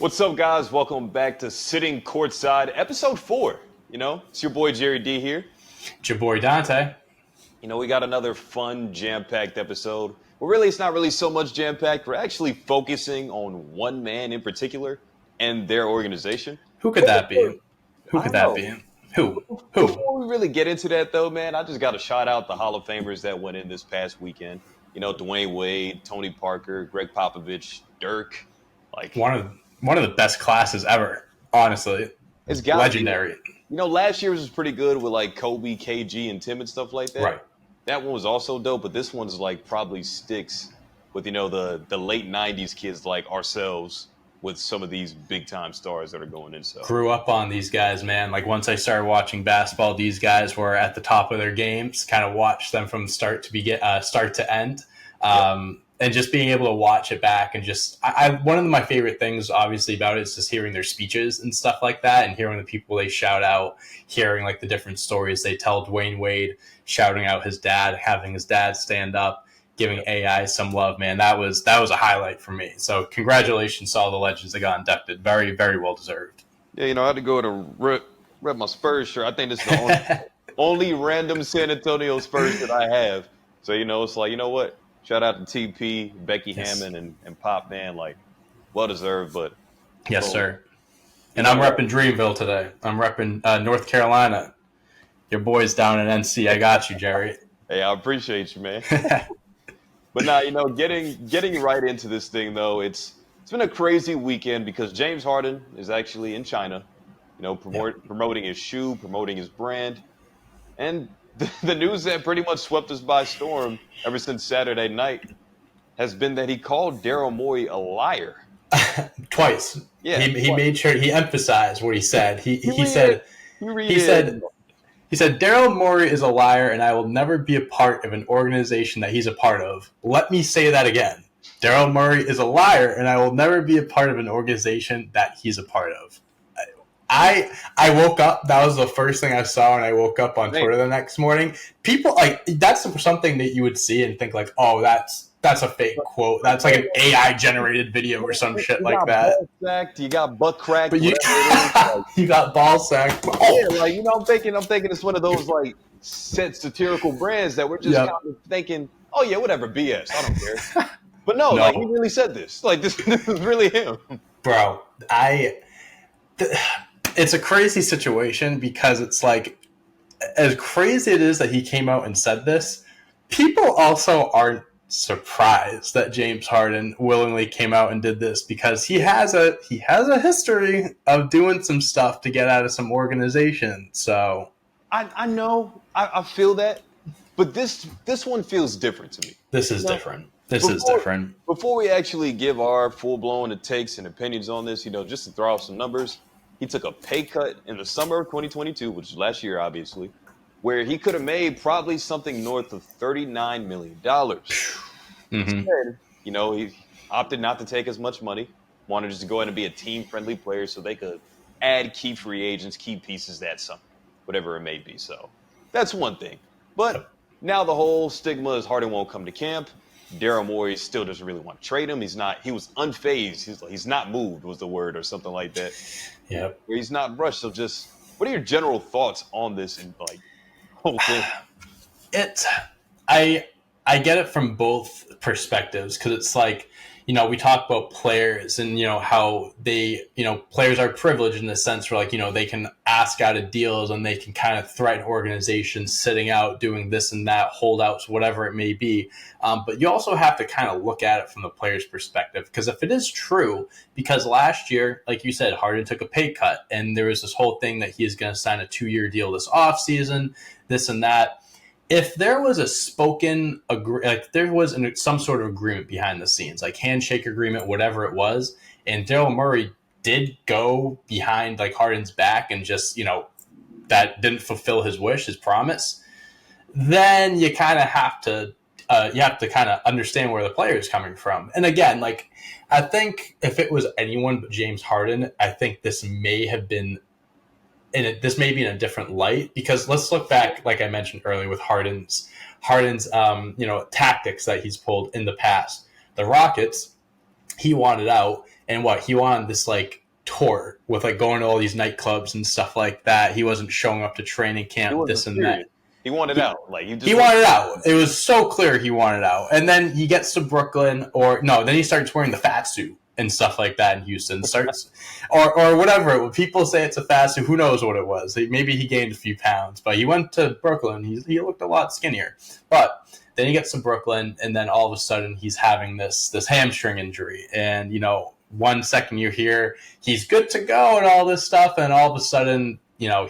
What's up, guys? Welcome back to Sitting Courtside, episode 4. It's your boy Jerry D here. It's your boy Dante. We got another fun, jam-packed episode. Well, really, it's not really so much jam-packed. We're actually focusing on one man in particular and their organization. Who could that be? Who could that be? Who? Before we really get into that, though, man, I just got to shout out the Hall of Famers that went in this past weekend. Dwayne Wade, Tony Parker, Greg Popovich, Dirk. One of the best classes ever, honestly. It's legendary. Last year's was pretty good with Kobe, KG, and Tim and stuff like that. Right. That one was also dope, but this one's probably sticks with the late 90s kids like ourselves with some of these big time stars that are going in. So grew up on these guys, man. Once I started watching basketball, these guys were at the top of their games. Kind of watched them from start to end. And just being able to watch it back and just one of my favorite things obviously about it is just hearing their speeches and stuff like that, and hearing the people they shout out, hearing the different stories they tell. Dwayne Wade shouting out his dad, having his dad stand up, giving AI some love, man. That was a highlight for me. So congratulations to all the legends that got inducted. Very, very well deserved. Yeah, I had to go to rep my Spurs shirt. I think this is the only random San Antonio Spurs that I have. So it's you know what? Shout out to TP, Becky Hammond, and Pop, man. Well deserved, but yes, sir. And I'm repping Dreamville today. I'm repping North Carolina. Your boy's down in NC. I got you, Jerry. Hey, I appreciate you, man. But now, getting right into this thing though, it's been a crazy weekend because James Harden is actually in China, promoting his shoe, promoting his brand, and the news that pretty much swept us by storm ever since Saturday night has been that he called Daryl Morey a liar. Twice. Yeah. He made sure he emphasized what he said. He said Daryl Morey is a liar and I will never be a part of an organization that he's a part of. Let me say that again. Daryl Morey is a liar and I will never be a part of an organization that he's a part of. I woke up. That was the first thing I saw when I woke up on Twitter the next morning. People that's something that you would see and think oh, that's a fake quote. That's an AI generated video or some shit like that. Ball sacked, you got butt cracked. But you got ball sacked. Oh. Yeah, I'm thinking it's one of those satirical brands that we're just kind of thinking, oh yeah, whatever, BS. I don't care. But no, he really said this. This is really him, bro. It's a crazy situation because it's as crazy it is that he came out and said this, people also aren't surprised that James Harden willingly came out and did this because he has a history of doing some stuff to get out of some organization. So I know, I feel that, but this one feels different to me. This is different. This is different. Before we actually give our full-blown takes and opinions on this, just to throw out some numbers, he took a pay cut in the summer of 2022, which is last year, obviously, where he could have made probably something north of $39 million. Mm-hmm. Instead, he opted not to take as much money, wanted just to go ahead and be a team-friendly player so they could add key free agents, key pieces that summer, whatever it may be. So that's one thing. But now the whole stigma is Harden won't come to camp. Daryl Morey still doesn't really want to trade him. He was unfazed. He's not moved was the word or something like that. Yeah. Where he's not rushed. So just what are your general thoughts on this and whole thing? I get it from both perspectives because it's we talk about players and, how they, players are privileged in the sense where they can ask out of deals and they can kind of threaten organizations sitting out, doing this and that, holdouts, whatever it may be. But you also have to kind of look at it from the player's perspective because if it is true, because last year, like you said, Harden took a pay cut and there was this whole thing that he is going to sign a 2-year deal this offseason, this and that. If there was a spoken, there was some sort of agreement behind the scenes, handshake agreement, whatever it was, and Daryl Morey did go behind Harden's back and just, that didn't fulfill his wish, his promise, then you kind of have to, kind of understand where the player is coming from. And again, I think if it was anyone but James Harden, I think this may have been this may be in a different light because let's look back, like I mentioned earlier, with Harden's tactics that he's pulled in the past. The Rockets, he wanted out, and he wanted this like tour with like going to all these nightclubs and stuff like that. He wasn't showing up to training It camp, wasn't this and serious. that. He wanted out. Like He wanted out. It was so clear he wanted out. And then he gets to Brooklyn, then he starts wearing the fat suit and stuff like that in Houston. Starts or whatever. People say it's a fat suit. Who knows what it was? Maybe he gained a few pounds, but he went to Brooklyn. He looked a lot skinnier. But then he gets to Brooklyn, and then all of a sudden he's having this hamstring injury. And 1 second you hear he's good to go and all this stuff, and all of a sudden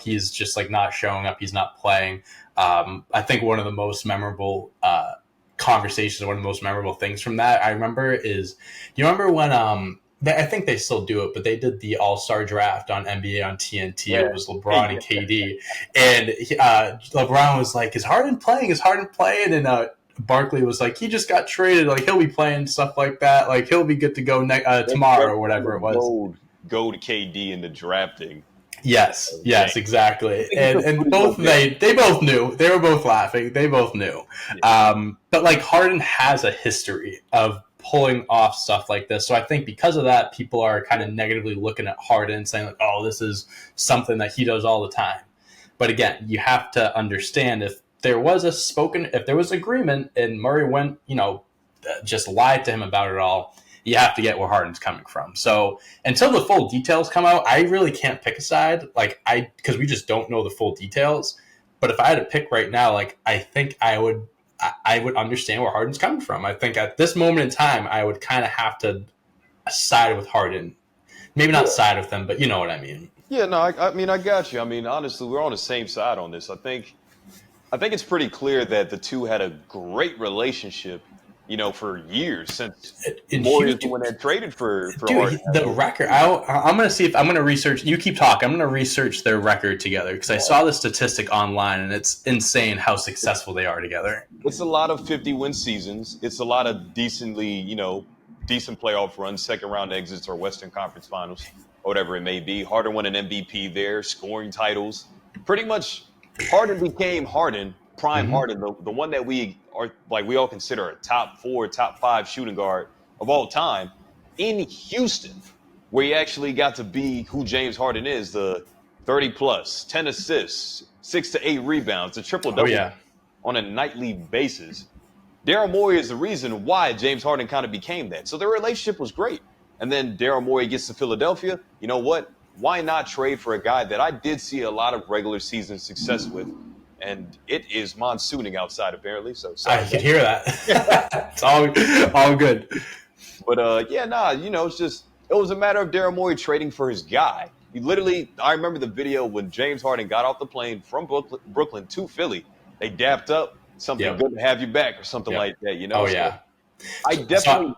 he's just like not showing up. He's not playing. I think one of the most memorable conversations, one of the most memorable things from that I remember is, you remember when I think they still do it, but they did the All-Star draft on NBA on TNT. Yeah. It was LeBron and KD, and LeBron was like, "Is Harden playing? Is Harden playing?" And Barkley was like, "He just got traded. Like he'll be playing, stuff like that. Like he'll be good to go tomorrow or whatever it was." Go to KD in the drafting. Yes, exactly. And both they both knew. They were both laughing. They both knew. Yeah. But like Harden has a history of pulling off stuff like this. So I think because of that, people are kind of negatively looking at Harden, saying like, "Oh, this is something that he does all the time." But again, you have to understand if there was agreement and Murray went, just lied to him about it all, you have to get where Harden's coming from. So until the full details come out, I really can't pick a side, because we just don't know the full details. But if I had to pick right now, I think I would understand where Harden's coming from. I think at this moment in time, I would kind of have to side with Harden. Maybe not side with them, but you know what I mean. Yeah, no, I mean, I got you. I mean, honestly, we're on the same side on this. I think it's pretty clear that the two had a great relationship, for years since Warriors when they traded for Harden. The record. I'm going to see if I'm going to research. You keep talking. I'm going to research their record together because I saw the statistic online and it's insane how successful they are together. It's a lot of 50-win seasons. It's a lot of decent playoff runs, second round exits or Western Conference Finals, or whatever it may be. Harden won an MVP there, scoring titles. Pretty much, Harden became Harden. Prime Harden, the one that we all consider a top 4, top 5 shooting guard of all time in Houston, where he actually got to be who James Harden is, the 30 plus, 10 assists, 6 to 8 rebounds, a triple double on a nightly basis. Daryl Morey is the reason why James Harden kind of became that. So their relationship was great. And then Daryl Morey gets to Philadelphia. You know what? Why not trade for a guy that I did see a lot of regular season success with? And it is monsooning outside, apparently. So I could hear that. It's all good. But it was a matter of Daryl Morey trading for his guy. I remember the video when James Harden got off the plane from Brooklyn to Philly. They dapped up, something good to have you back or something like that. Oh yeah. I definitely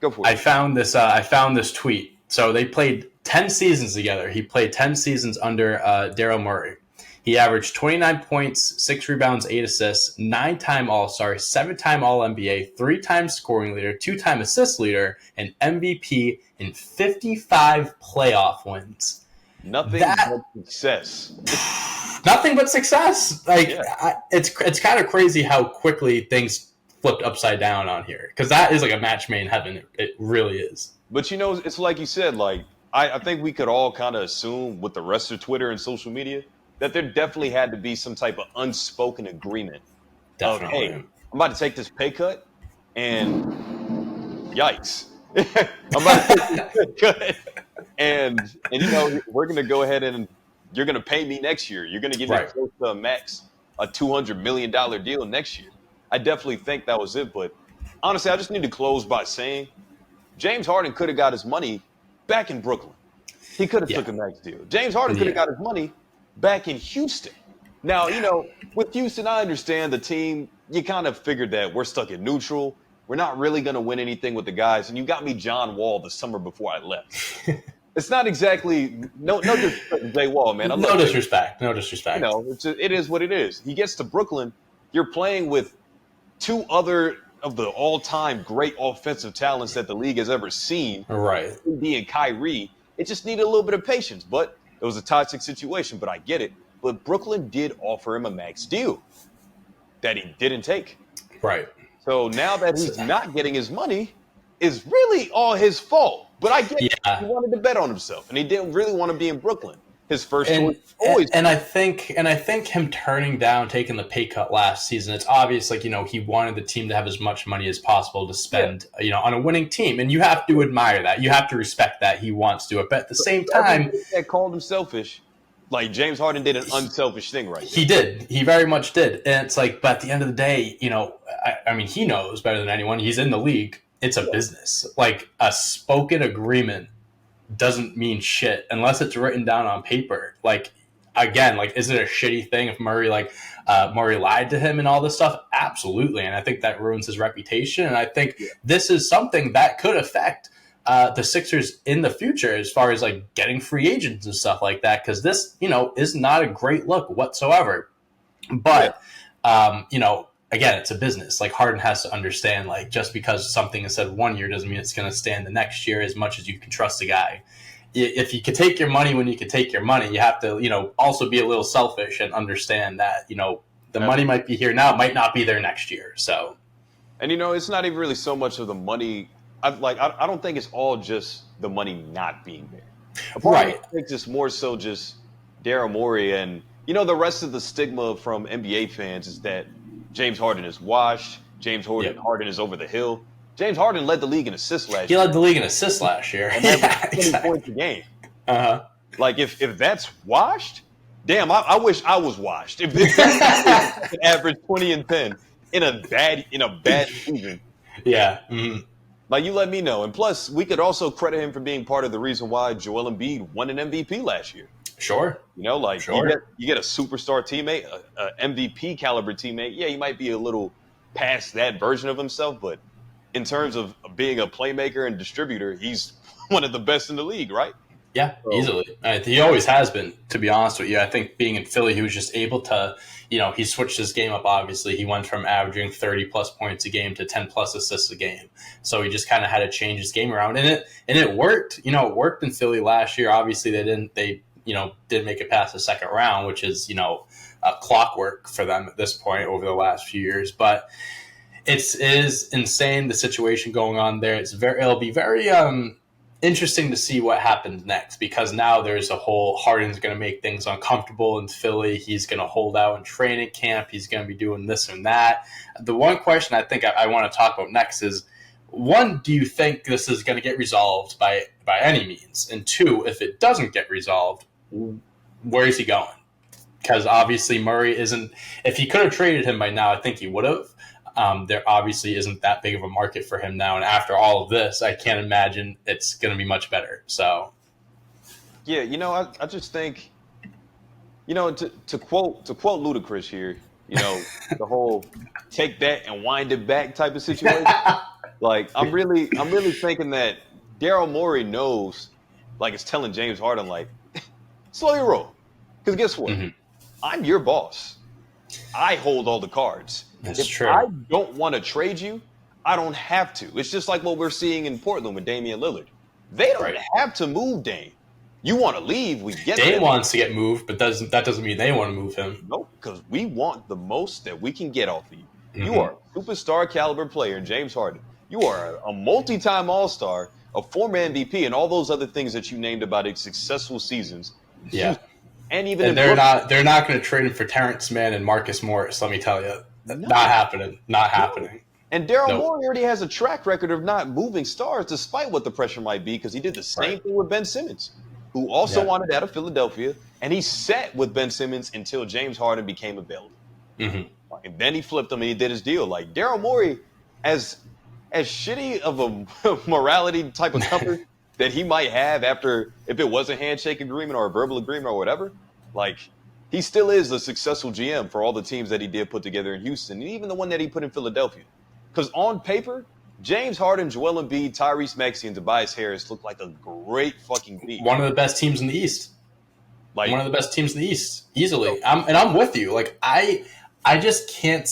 go for it. I found this tweet. So they played 10 seasons together. He played 10 seasons under Daryl Morey. He averaged 29 points, 6 rebounds, 8 assists, 9-time All-Star, 7-time All-NBA, 3-time scoring leader, 2-time assist leader, and MVP in 55 playoff wins. Nothing but success. Nothing but success. It's kind of crazy how quickly things flipped upside down on here, because that is like a match made in heaven. It really is. But it's like you said, I think we could all kind of assume with the rest of Twitter and social media that there definitely had to be some type of unspoken agreement of, hey, I'm about to take this pay cut, and yikes. I'm about to take this pay cut, and we're going to go ahead and you're going to pay me next year. You're going to give me close to a max, a $200 million deal next year. I definitely think that was it, but honestly, I just need to close by saying James Harden could have got his money back in Brooklyn. He could have took a max deal. James Harden could have got his money back in Houston. Now, with Houston, I understand the team, you kind of figured that we're stuck in neutral. We're not really going to win anything with the guys. And you got me John Wall the summer before I left. It's not exactly, no disrespect to Jay Wall, man. No disrespect. It is what it is. He gets to Brooklyn. You're playing with 2 other of the all-time great offensive talents that the league has ever seen. Right. AD and Kyrie. It just needed a little bit of patience. But it was a toxic situation, but I get it. But Brooklyn did offer him a max deal that he didn't take. Right. So now that he's not getting his money, is really all his fault. But I get it. He Yeah. wanted to bet on himself, and he didn't really want to be in Brooklyn. His first choice And, was always. and I think him turning down taking the pay cut last season, it's obvious like, he wanted the team to have as much money as possible to Yeah. spend, on a winning team. And you have to admire that. You have to respect that he wants to do it. But at the same time, Everybody that called him selfish, like James Harden did an unselfish thing right there. he did. He very much did. And it's like, but at the end of the day, I mean, he knows better than anyone. He's in the league. It's a business. Like a spoken agreement doesn't mean shit unless it's written down on paper. Like, again, like, is it a shitty thing if Murray lied to him and all this stuff? Absolutely. And I think that ruins his reputation. And I think this is something that could affect the Sixers in the future as far as like getting free agents and stuff like that. Cause this, is not a great look whatsoever. But, again, it's a business. Like Harden has to understand, like, just because something is said 1 year doesn't mean it's going to stand the next year as much as you can trust a guy. If you can take your money when you can take your money, you have to, also be a little selfish and understand that, the money might be here now, might not be there next year. So, and it's not even really so much of the money. I don't think it's all just the money not being there. Right. I think it's more so just Daryl Morey and the rest of the stigma from NBA fans is that James Harden is washed. James Harden is over the hill. James Harden led the league in assists last year. He led the league in assists last year. And that was 20 points a game. Uh-huh. Like, if that's washed, damn, I wish I was washed. If that's average 20 and 10 in a bad season. Yeah. Mm-hmm. Like, you let me know. And plus, we could also credit him for being part of the reason why Joel Embiid won an MVP last year. Sure. You get a superstar teammate, a MVP caliber teammate. Yeah, he might be a little past that version of himself, but in terms of being a playmaker and distributor, he's one of the best in the league, right? Yeah, easily. He always has been, to be honest with you. I think being in Philly, he was just able to, he switched his game up, obviously. He went from averaging 30-plus points a game to 10-plus assists a game. So he just kind of had to change his game around. And it worked. It worked in Philly last year. Obviously, they didn't make it past the second round, which is, clockwork for them at this point over the last few years. But it is insane, the situation going on there. It'll be very interesting to see what happens next, because now there's a whole Harden's going to make things uncomfortable in Philly. He's going to hold out in training camp. He's going to be doing this and that. The one question I think I want to talk about next is, one, do you think this is going to get resolved by any means? And two, if it doesn't get resolved, where is he going? Because obviously Murray isn't. If he could have traded him by now, I think he would have. There obviously isn't that big of a market for him now, and after all of this, I can't imagine it's going to be much better. So, yeah, I just think, to quote Ludacris here, the whole take that and wind it back type of situation. Like, I'm really thinking that Daryl Morey knows, like, it's telling James Harden, like, slow your roll. Because guess what? Mm-hmm. I'm your boss. I hold all the cards. That's if true. I don't want to trade you, I don't have to. It's just like what we're seeing in Portland with Damian Lillard. They don't have to move Dame. You want to leave, we get Dame wants to get moved, but that doesn't mean they want to move him. Nope, because we want the most that we can get off of you. Mm-hmm. You are a superstar caliber player, James Harden. You are a multi-time All-Star, a former MVP, and all those other things that you named about his successful seasons. Yeah. And even they're not going to trade him for Terrence Mann and Marcus Morris, let me tell you. No. Not happening. Not happening. And Daryl Morey already has a track record of not moving stars despite what the pressure might be, because he did the same thing with Ben Simmons, who also wanted out of Philadelphia, and he sat with Ben Simmons until James Harden became available. Mm-hmm. And then he flipped him and he did his deal. Like, Daryl Morey, as shitty of a morality type of company that he might have after, if it was a handshake agreement or a verbal agreement or whatever, like, he still is a successful GM for all the teams that he did put together in Houston, and even the one that he put in Philadelphia. Because on paper, James Harden, Joel Embiid, Tyrese Maxey, and Tobias Harris look like a great fucking team. One of the best teams in the East. Like, one of the best teams in the East, easily. I'm with you. Like, I just can't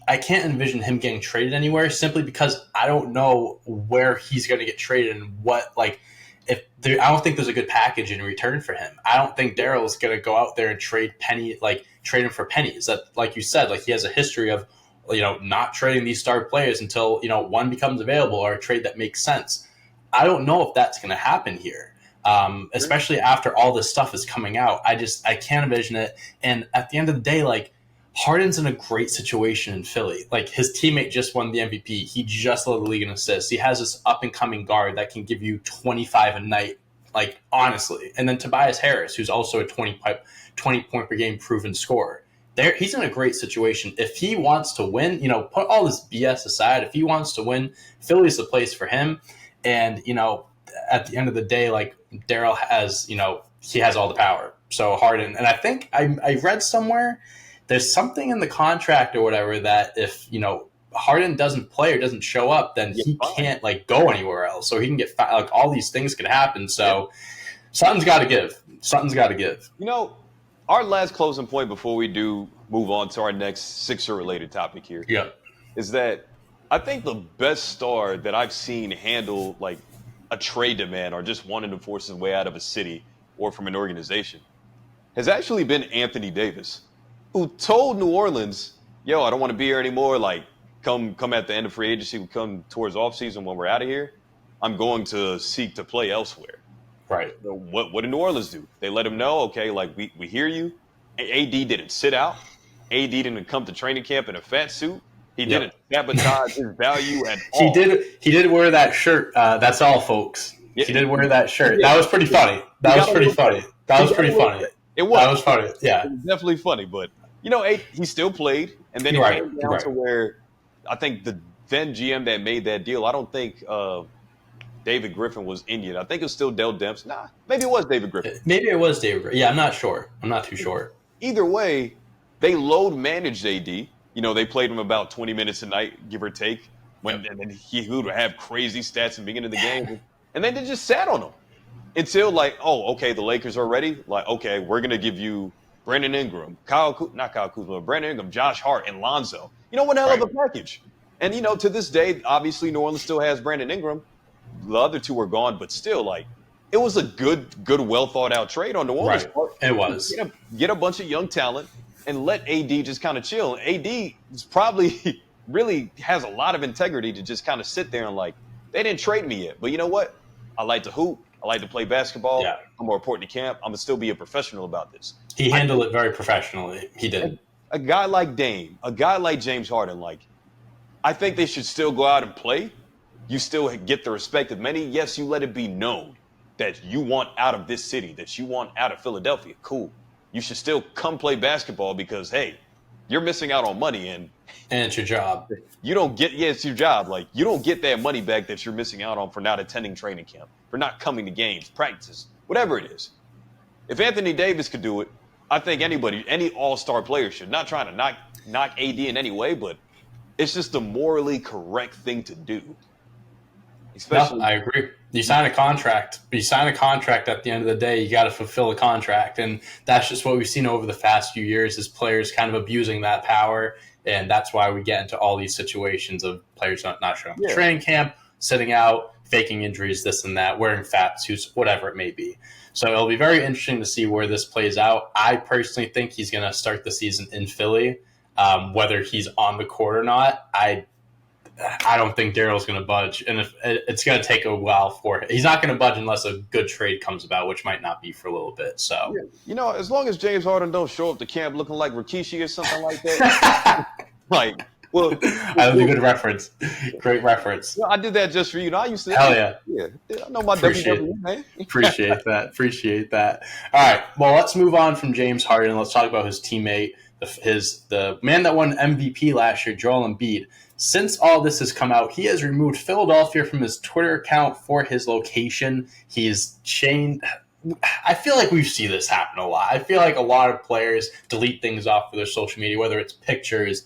envision him getting traded anywhere, simply because I don't know where he's going to get traded and what, like, I don't think there's a good package in return for him. I don't think Daryl is going to go out there and trade him for pennies. That, like you said, like, he has a history of, not trading these star players until, one becomes available or a trade that makes sense. I don't know if that's going to happen here. Especially after all this stuff is coming out. I can't envision it. And at the end of the day, like, Harden's in a great situation in Philly. Like, his teammate just won the MVP. He just led the league in assists. He has this up and coming guard that can give you 25 a night, like, honestly. And then Tobias Harris, who's also a 20 point per game proven scorer. He's in a great situation. If he wants to win, put all this BS aside. If he wants to win, Philly's the place for him. And, at the end of the day, like, Daryl has, he has all the power. So Harden, and I think I read somewhere there's something in the contract or whatever that if, Harden doesn't play or doesn't show up, then he can't, like, go anywhere else. Or he can get like, all these things can happen. So something's got to give. Something's got to give. Our last closing point before we do move on to our next Sixer-related topic here is that I think the best star that I've seen handle, like, a trade demand or just wanting to force his way out of a city or from an organization has actually been Anthony Davis, who told New Orleans, yo, I don't want to be here anymore. Like, come at the end of free agency, come towards offseason when we're out of here, I'm going to seek to play elsewhere. Right. What did New Orleans do? They let him know, okay, like, we hear you. AD didn't sit out. AD didn't come to training camp in a fat suit. He didn't sabotage his value at all. He did wear that shirt. That's all, folks. Yeah. He did wear that shirt. That was pretty funny. That was pretty funny. It was. That was funny. Yeah. It was definitely funny. But, he still played. And then it came down to where I think the then GM that made that deal, I don't think David Griffin was Indian. I think it was still Dell Demps. Nah, maybe it was David Griffin. Maybe it was David Griffin. Yeah, I'm not sure. I'm not too sure. Either way, they load managed AD. They played him about 20 minutes a night, give or take. And then he would have crazy stats in the beginning of the game. And then they just sat on him until, like, oh, okay, the Lakers are ready. Like, okay, we're going to give you Brandon Ingram, not Kyle Kuzma, Brandon Ingram, Josh Hart, and Lonzo. One hell of a package. And, to this day, obviously, New Orleans still has Brandon Ingram. The other two are gone, but still, like, it was a good, well thought out trade on New Orleans' part. It was. Get a bunch of young talent and let AD just kind of chill. AD is probably really has a lot of integrity to just kind of sit there and, like, they didn't trade me yet. But you know what? I like to hoop. I like to play basketball. Yeah. I'm more important to camp. I'm going to still be a professional about this. He handled it very professionally. He did. A guy like Dame, a guy like James Harden, like, I think they should still go out and play. You still get the respect of many. Yes, you let it be known that you want out of this city, that you want out of Philadelphia. Cool. You should still come play basketball because, hey, you're missing out on money. And it's your job. You don't get, it's your job. Like, you don't get that money back that you're missing out on for not attending training camp, for not coming to games, practices, whatever it is. If Anthony Davis could do it, I think any all-star player should. Not trying to knock AD in any way, but it's just the morally correct thing to do. Especially, I agree. You sign a contract. At the end of the day, you got to fulfill a contract. And that's just what we've seen over the past few years is players kind of abusing that power. And that's why we get into all these situations of players not showing up to training camp, sitting out, faking injuries, this and that, wearing fat suits, whatever it may be. So it'll be very interesting to see where this plays out. I personally think he's going to start the season in Philly. Whether he's on the court or not, I don't think Daryl's going to budge, and it's going to take a while for him. He's not going to budge unless a good trade comes about, which might not be for a little bit. So, as long as James Harden don't show up to camp looking like Rikishi or something like that, like, well, that was a good reference. Great reference. Well, I did that just for you. I used to. Hell yeah. I know my WWE, man. Appreciate that. All right. Well, let's move on from James Harden. Let's talk about his teammate, the man that won MVP last year, Joel Embiid. Since all this has come out, he has removed Philadelphia from his Twitter account for his location. He's changed. I feel like we see this happen a lot. I feel like a lot of players delete things off of their social media, whether it's pictures,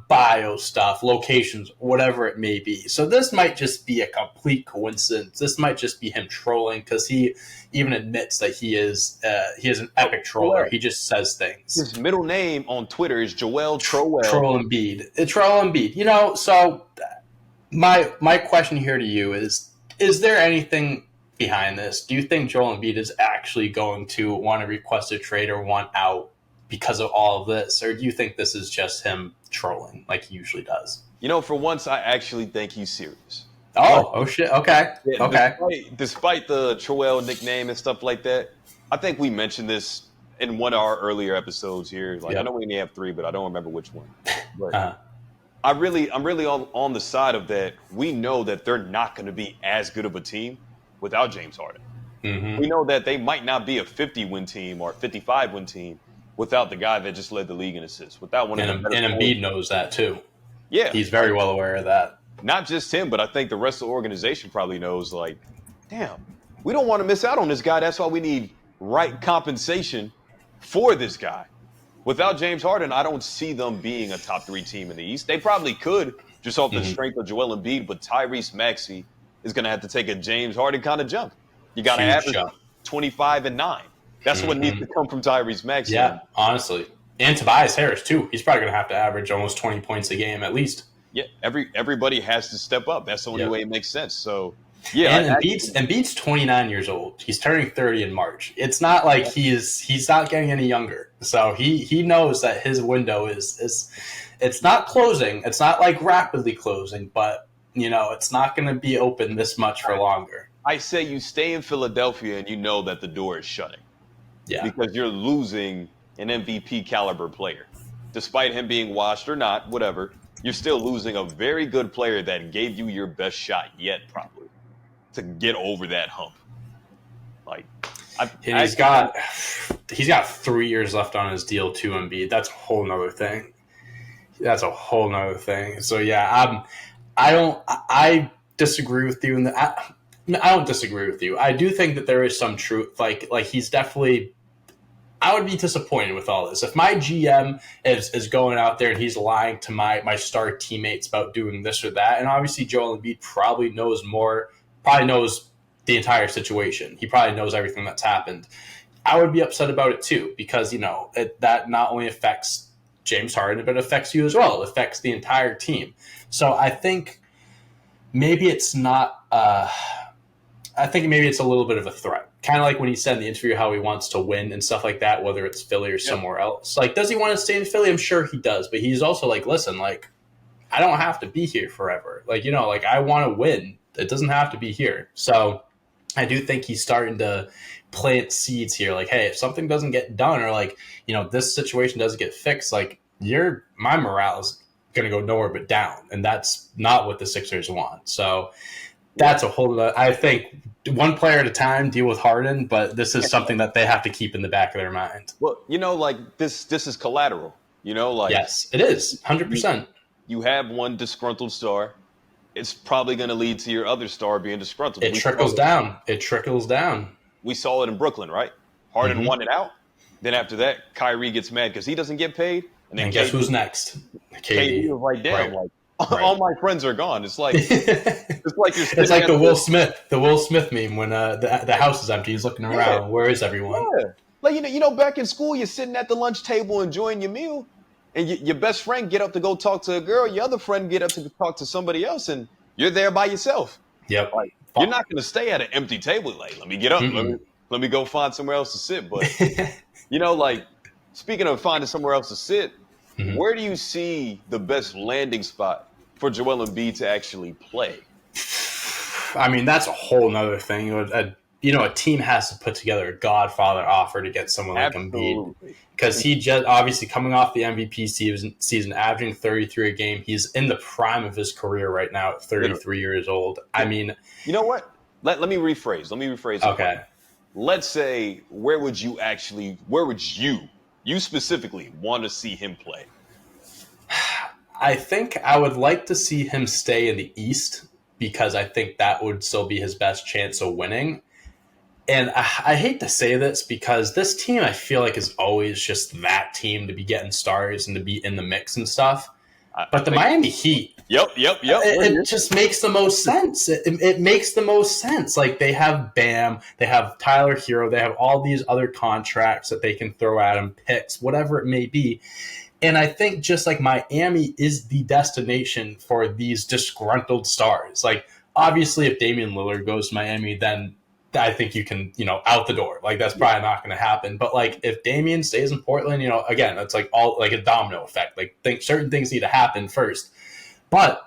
bio stuff, locations, whatever it may be. So this might just be a complete coincidence. This might just be him trolling because he even admits that he is an epic troller. He just says things. His middle name on Twitter is Joel Troll Embiid. Troll Embiid. So my question here to you is there anything behind this? Do you think Joel Embiid is actually going to want to request a trade or want out because of all of this? Or do you think this is just him trolling like he usually does? For once, I actually think he's serious. Oh shit. Okay. Yeah, Okay. despite the Joel nickname and stuff like that, I think we mentioned this in one of our earlier episodes here. Like I know Yep. we only have three, but I don't remember which one. But Uh, I'm really on the side of that. We know that they're not going to be as good of a team without James Harden. We mm-hmm. know that they might not be a 50-win team or a 55-win team without the guy that just led the league in assists, without one of the better And scorers. Embiid knows that too. Yeah, He's very like well aware of that. not just him, but I think the rest of the organization probably knows. Like, damn, we don't want to miss out on this guy. That's why we need right compensation for this guy. Without James Harden, I don't see them being a top three team in the East. They probably could just off the Mm-hmm. strength of Joel Embiid, but Tyrese Maxey is going to have to take a James Harden kind of jump. You got to Huge average jump. 25 and 9. That's what needs Mm-hmm. to come from Tyrese Maxey. Yeah, honestly. And Tobias Harris too. He's probably going to have to average almost 20 points a game at least. Yeah, everybody has to step up. That's the only Yep. way it makes sense. So, yeah, And Embiid's 29 years old. He's turning 30 in March. It's not like he's not getting any younger. So he knows that his window is it's not closing. It's not like rapidly closing, but it's not going to be open this much for longer. I say you stay in Philadelphia and you know that the door is shutting. Yeah. Because you're losing an MVP caliber player. Despite him being washed or not, whatever, you're still losing a very good player that gave you your best shot yet, probably, to get over that hump. Like, And he's got 3 years left on his deal too, Embiid. That's a whole nother thing. So yeah, I disagree with you, and I don't disagree with you. I do think that there is some truth. Like he's definitely. I would be disappointed with all this. If my GM is going out there and he's lying to my star teammates about doing this or that, and obviously Joel Embiid probably knows the entire situation. He probably knows everything that's happened. I would be upset about it too, because that not only affects James Harden, but it affects you as well. It affects the entire team. So I think maybe it's not. I think maybe it's a little bit of a threat. Kind of like when he said in the interview how he wants to win and stuff like that, whether it's Philly or somewhere else. Like, does he want to stay in Philly? I'm sure he does. But he's also like, listen, like, I don't have to be here forever. Like, I want to win. It doesn't have to be here. So I do think he's starting to plant seeds here. Like, hey, if something doesn't get done or like, this situation doesn't get fixed, like my morale is going to go nowhere but down. And that's not what the Sixers want. So that's a whole lot. I think one player at a time, deal with Harden, but this is something that they have to keep in the back of their mind. Well, like this is collateral. Like yes, it is 100%. You have one disgruntled star. It's probably going to lead to your other star being disgruntled. It trickles down. It trickles down. We saw it in Brooklyn, right? Harden won it out. Then after that, Kyrie gets mad because he doesn't get paid. And guess who's next? KD was like, damn, right. All my friends are gone. It's like it's like the Will Smith meme when the house is empty. He's looking around. Yeah. Where is everyone? Yeah. Like back in school, you're sitting at the lunch table enjoying your meal, and your best friend get up to go talk to a girl. Your other friend get up to talk to somebody else, and you're there by yourself. Yep. Like, you're not going to stay at an empty table. Like, let me get up. Let me go find somewhere else to sit. But like speaking of finding somewhere else to sit. Mm-hmm. Where do you see the best landing spot for Joel Embiid to actually play? I mean, that's a whole nother thing. A team has to put together a Godfather offer to get someone like Embiid. Because he just, obviously, coming off the MVP season, averaging 33 a game, he's in the prime of his career right now at 33 years old. I mean... You know what? Let me rephrase. Okay. Let's say, where would you specifically want to see him play? I think I would like to see him stay in the East because I think that would still be his best chance of winning. And I hate to say this because this team, I feel like, is always just that team to be getting stars and to be in the mix and stuff. But the Miami Heat, Yep. It just makes the most sense. It makes the most sense. Like, they have Bam, they have Tyler Hero, they have all these other contracts that they can throw at him, picks, whatever it may be. And I think just like Miami is the destination for these disgruntled stars. Like, obviously, if Damian Lillard goes to Miami, then I think you can, out the door. Like, that's probably not going to happen. But like, if Damian stays in Portland, again, it's like all like a domino effect. Like, certain things need to happen first. But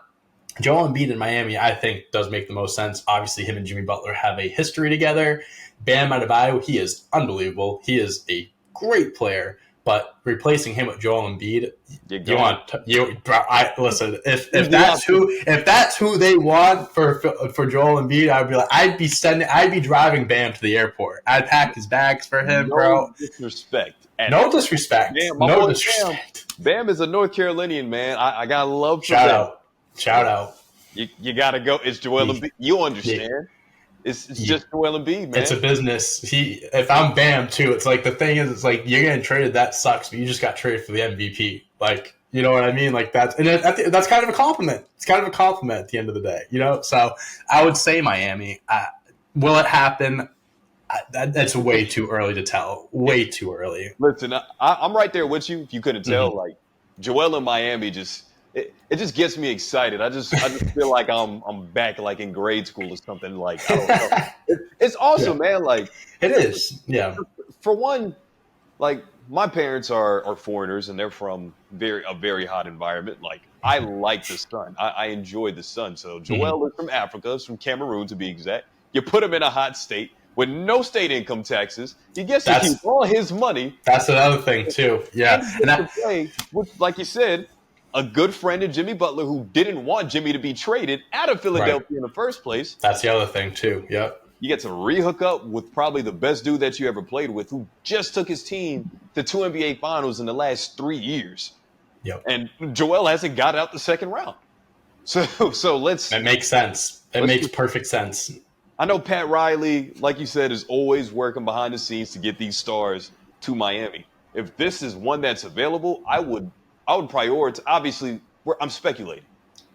Joel Embiid in Miami, I think, does make the most sense. Obviously, him and Jimmy Butler have a history together. Bam Adebayo, he is unbelievable. He is a great player. But replacing him with Joel Embiid, You're you going. want listen. If He's the that's who they want for Joel Embiid, I'd be driving Bam to the airport. I'd pack his bags for him, no bro. disrespect at No all. disrespect. Bam, my No boy Bam. disrespect. Bam is a North Carolinian man. I got love for Shout Bam. out. Shout out. You got to go. It's Joel He, Embiid. You he, understand? It's he, just Joel Embiid, it's a man. business. If I'm Bam too, it's like the thing is, it's like you're getting traded. That sucks, but you just got traded for the MVP. Like, you know what I mean? Like that's kind of a compliment. It's kind of a compliment at the end of the day, you know. So I would say Miami. Will it happen? That's way too early to tell. Way too early. Listen, I'm right there with you. If you couldn't tell, Mm-hmm. like Joel in Miami, it just gets me excited. I just feel like I'm back like in grade school or something. Like I don't know. It's Yeah, awesome, man. Like it is. Yeah. for one, like my parents are foreigners and they're from a very hot environment. Like I like the sun. I enjoy the sun. So Mm-hmm. Joel is from Africa, is from Cameroon to be exact. You put him in a hot state with no state income taxes. He gets to keep That's all his money that's another thing too. and Yeah, he and gets to play with, like you said, a good friend of Jimmy Butler who didn't want Jimmy to be traded out of right. Philadelphia in the first place. That's the other thing too. Yep. You get to re-hook up with probably the best dude that you ever played with, who just took his team to two NBA Finals in the last 3 years, Yep. and Joel hasn't got out the second round. So It makes sense. It let's. makes perfect sense. I know Pat Riley, like you said, is always working behind the scenes to get these stars to Miami. If this is one that's available, I would prioritize. Obviously, I'm speculating.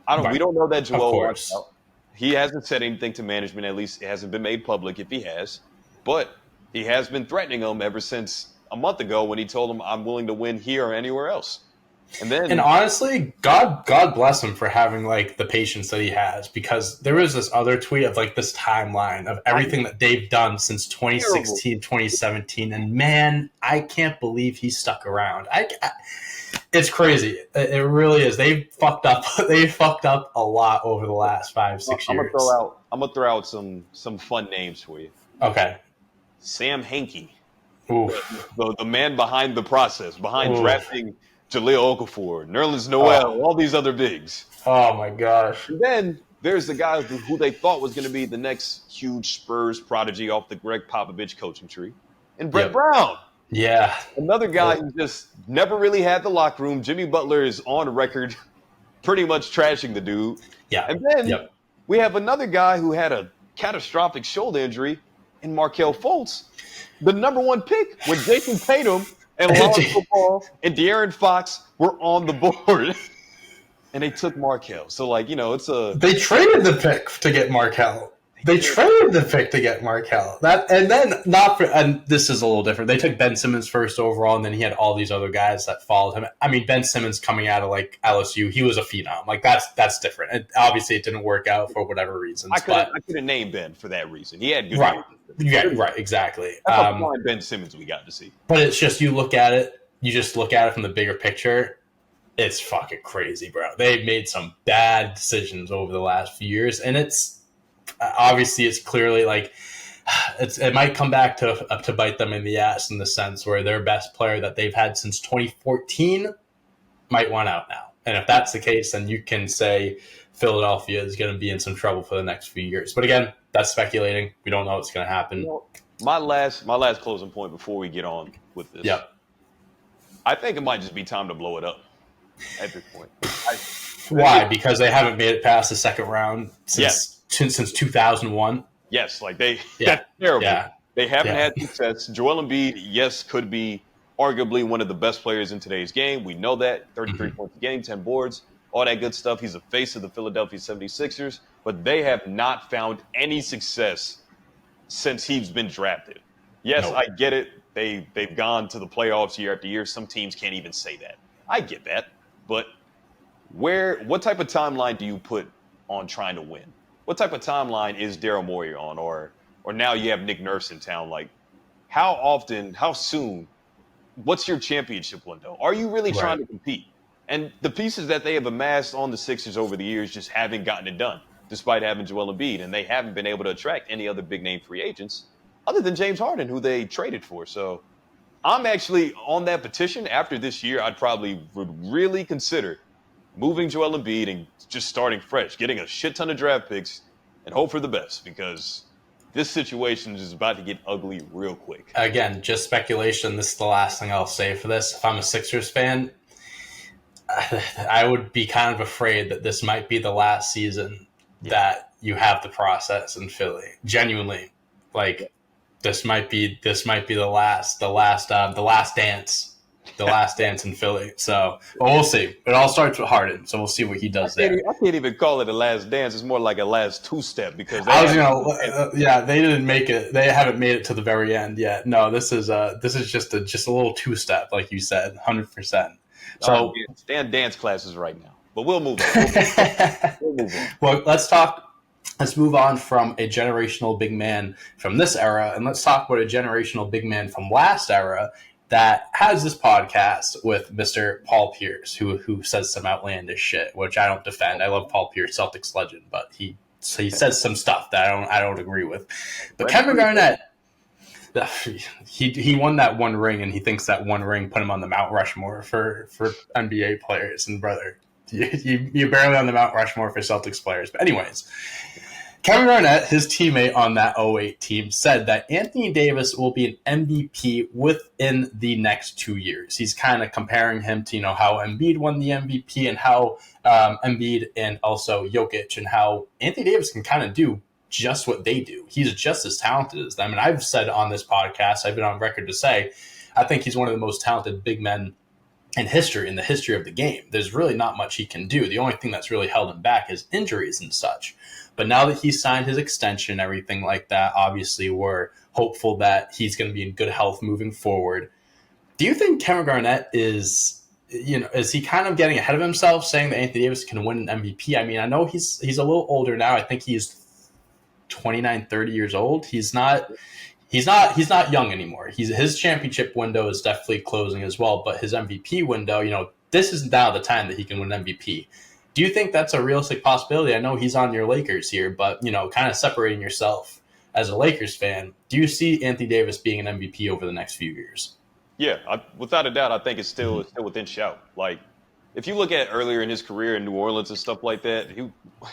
We Right. don't know that Of Joel wants course. out. He hasn't said anything to management. At least it hasn't been made public. If he has, but he has been threatening them ever since a month ago when he told them, "I'm willing to win here or anywhere else." And And then honestly, God bless him for having like the patience that he has, because there was this other tweet of like this timeline of I everything that they've done since terrible. 2016, 2017, and man, I can't believe he stuck around. It's crazy. It really is. They fucked up. They fucked up a lot over the last 5, 6 I'm gonna throw years. out. I'm gonna throw out some fun names for you. Okay. Sam Hinkie, Oof. the man behind the process, behind Oof. drafting Jaleel Okafor, Nerlens Oh. Noel, all these other bigs. Oh my gosh. And then there's the guy who they thought was going to be the next huge Spurs prodigy off the Greg Popovich coaching tree, and Brett Yep. Brown, Yeah. another guy who just never really had the locker room. Jimmy Butler is on record pretty much trashing the dude. Yeah. And then Yep. we have another guy who had a catastrophic shoulder injury in Markelle Fultz, the number one pick when Jason Tatum and Lonzo Ball and De'Aaron Fox were on the board. And they took Markelle. So, like, it's a. They traded the pick to get Markelle. They traded the pick to get Markelle. And this is a little different. They took Ben Simmons first overall, and then he had all these other guys that followed him. I mean, Ben Simmons coming out of like LSU, he was a phenom. Like that's different. And obviously, it didn't work out for whatever reasons. I could have named Ben for that reason. He had good right, games. yeah, right, exactly. That's a fine Ben Simmons we got to see. But it's just you look at it. You just look at it from the bigger picture. It's fucking crazy, bro. They've made some bad decisions over the last few years, and it's obviously it's clearly like it might come back to bite them in the ass in the sense where their best player that they've had since 2014 might want out now. And if that's the case, then you can say Philadelphia is going to be in some trouble for the next few years. But again, that's speculating. We don't know what's going to happen. My last closing point before we get on with this. Yep. I think it might just be time to blow it up at this point. Why? Because they haven't made it past the second round since 2001. Yes, like that's terrible. Yeah. They haven't had success. Joel Embiid, yes, could be arguably one of the best players in today's game. We know that. 33 points a game, 10 boards, all that good stuff. He's the face of the Philadelphia 76ers, but they have not found any success since he's been drafted. Yes, I get it. They've gone to the playoffs year after year. Some teams can't even say that. I get that. But what type of timeline do you put on trying to win? What type of timeline is Daryl Morey on? Or now you have Nick Nurse in town. Like, how often, how soon, what's your championship window? Are you really trying to compete? And the pieces that they have amassed on the Sixers over the years just haven't gotten it done, despite having Joel Embiid. And they haven't been able to attract any other big name free agents other than James Harden, who they traded for. So I'm actually on that petition. After this year, I'd probably would really consider moving Joel Embiid and just starting fresh, getting a shit ton of draft picks and hope for the best because this situation is about to get ugly real quick. Again, just speculation. This is the last thing I'll say for this. If I'm a Sixers fan, I would be kind of afraid that this might be the last season that you have the process in Philly. Genuinely, like this might be the last dance. The last dance in Philly. So, well, we'll see. It all starts with Harden, so we'll see what he does there. I can't even call it a last dance. It's more like a last two-step because they didn't make it. They haven't made it to the very end yet. No, this is just a little two-step, like you said, 100%. So, stand dance classes right now, but we'll move on. We'll move on. Well, let's move on from a generational big man from this era, and let's talk about a generational big man from last era that has this podcast with Mr. Paul Pierce, who says some outlandish shit, which I don't defend. I love Paul Pierce, Celtics legend, but he says some stuff that I don't agree with. But Kevin Garnett, he won that one ring, and he thinks that one ring put him on the Mount Rushmore for NBA players. And brother, you're barely on the Mount Rushmore for Celtics players. But anyways, Kevin Garnett, his teammate on that 08 team, said that Anthony Davis will be an MVP within the next 2 years. He's kind of comparing him to, how Embiid won the MVP and how Embiid and also Jokic and how Anthony Davis can kind of do just what they do. He's just as talented as them. And I've said on this podcast, I've been on record to say, I think he's one of the most talented big men in the history of the game. There's really not much he can do. The only thing that's really held him back is injuries and such. But now that he's signed his extension, everything like that, obviously we're hopeful that he's going to be in good health moving forward. Do you think Kevin Garnett is he kind of getting ahead of himself saying that Anthony Davis can win an MVP? I mean, I know he's a little older now. I think he's 29, 30 years old. He's not young anymore. His championship window is definitely closing as well, but his MVP window, this is now the time that he can win MVP. Do you think that's a realistic possibility? I know he's on your Lakers here, but, kind of separating yourself as a Lakers fan, do you see Anthony Davis being an MVP over the next few years? Yeah, without a doubt, I think it's still within shout. Like, if you look at earlier in his career in New Orleans and stuff like that,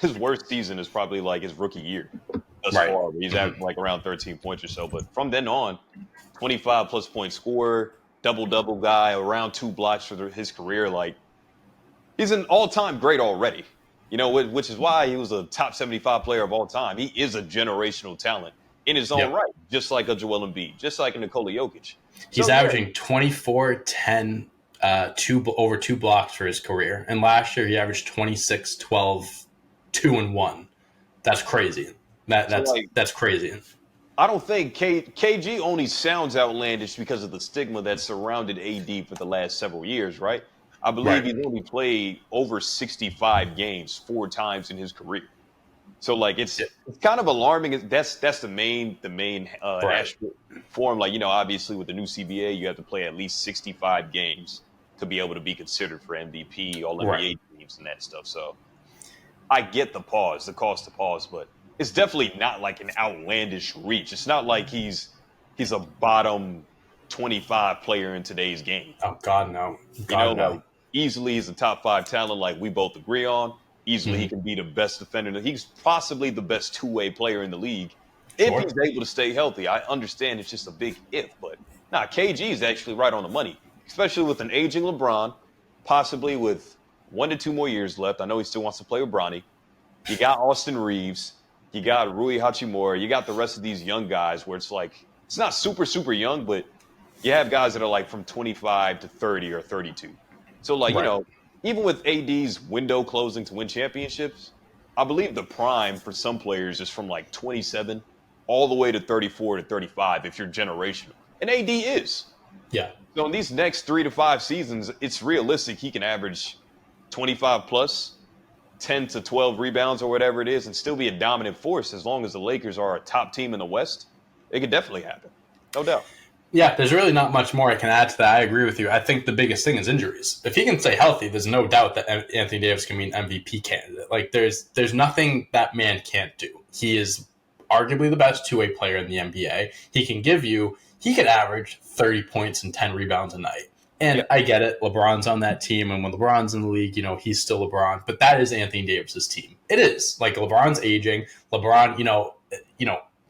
his worst season is probably like his rookie year thus far. He's at like around 13 points or so. But from then on, 25-plus point scorer, double-double guy, around 2 blocks for his career. Like, he's an all-time great already, which is why he was a top 75 player of all time. He is a generational talent in his own right, just like a Joel Embiid, just like a Nikola Jokic. He's averaging 24, 10, over 2 blocks for his career. And last year he averaged 26, 12, 2 and 1. That's crazy. That's crazy. I don't think KG only sounds outlandish because of the stigma that surrounded AD for the last several years, right? I believe he's only played over 65 games 4 times in his career. So, like, it's kind of alarming. That's the main aspect for him. Like, obviously with the new CBA, you have to play at least 65 games to be able to be considered for MVP, all NBA teams and that stuff. So I get the cost to pause, but it's definitely not like an outlandish reach. It's not like he's a bottom 25 player in today's game. Oh, God, no. Like, easily he's a top 5 talent like we both agree on. Easily he can be the best defender. He's possibly the best two-way player in the league if he's able to stay healthy. I understand it's just a big if, but KG is actually right on the money, especially with an aging LeBron, possibly with 1 to 2 more years left. I know he still wants to play with Bronny. You got Austin Reeves. You got Rui Hachimura. You got the rest of these young guys where it's like, it's not super, super young, but you have guys that are like from 25 to 30 or 32. So, like, even with AD's window closing to win championships, I believe the prime for some players is from like 27 all the way to 34 to 35 if you're generational. And AD is. Yeah. So in these next 3 to 5 seasons, it's realistic he can average 25 plus, 10 to 12 rebounds or whatever it is, and still be a dominant force as long as the Lakers are a top team in the West. It could definitely happen. No doubt. Yeah, there's really not much more I can add to that. I agree with you. I think the biggest thing is injuries. If he can stay healthy, there's no doubt that Anthony Davis can be an MVP candidate. Like there's nothing that man can't do. He is arguably the best two-way player in the NBA. He could average 30 points and 10 rebounds a night. Yeah, And I get it. LeBron's on that team, and when LeBron's in the league, he's still LeBron. But that is Anthony Davis's team. It is. Like LeBron's aging. LeBron,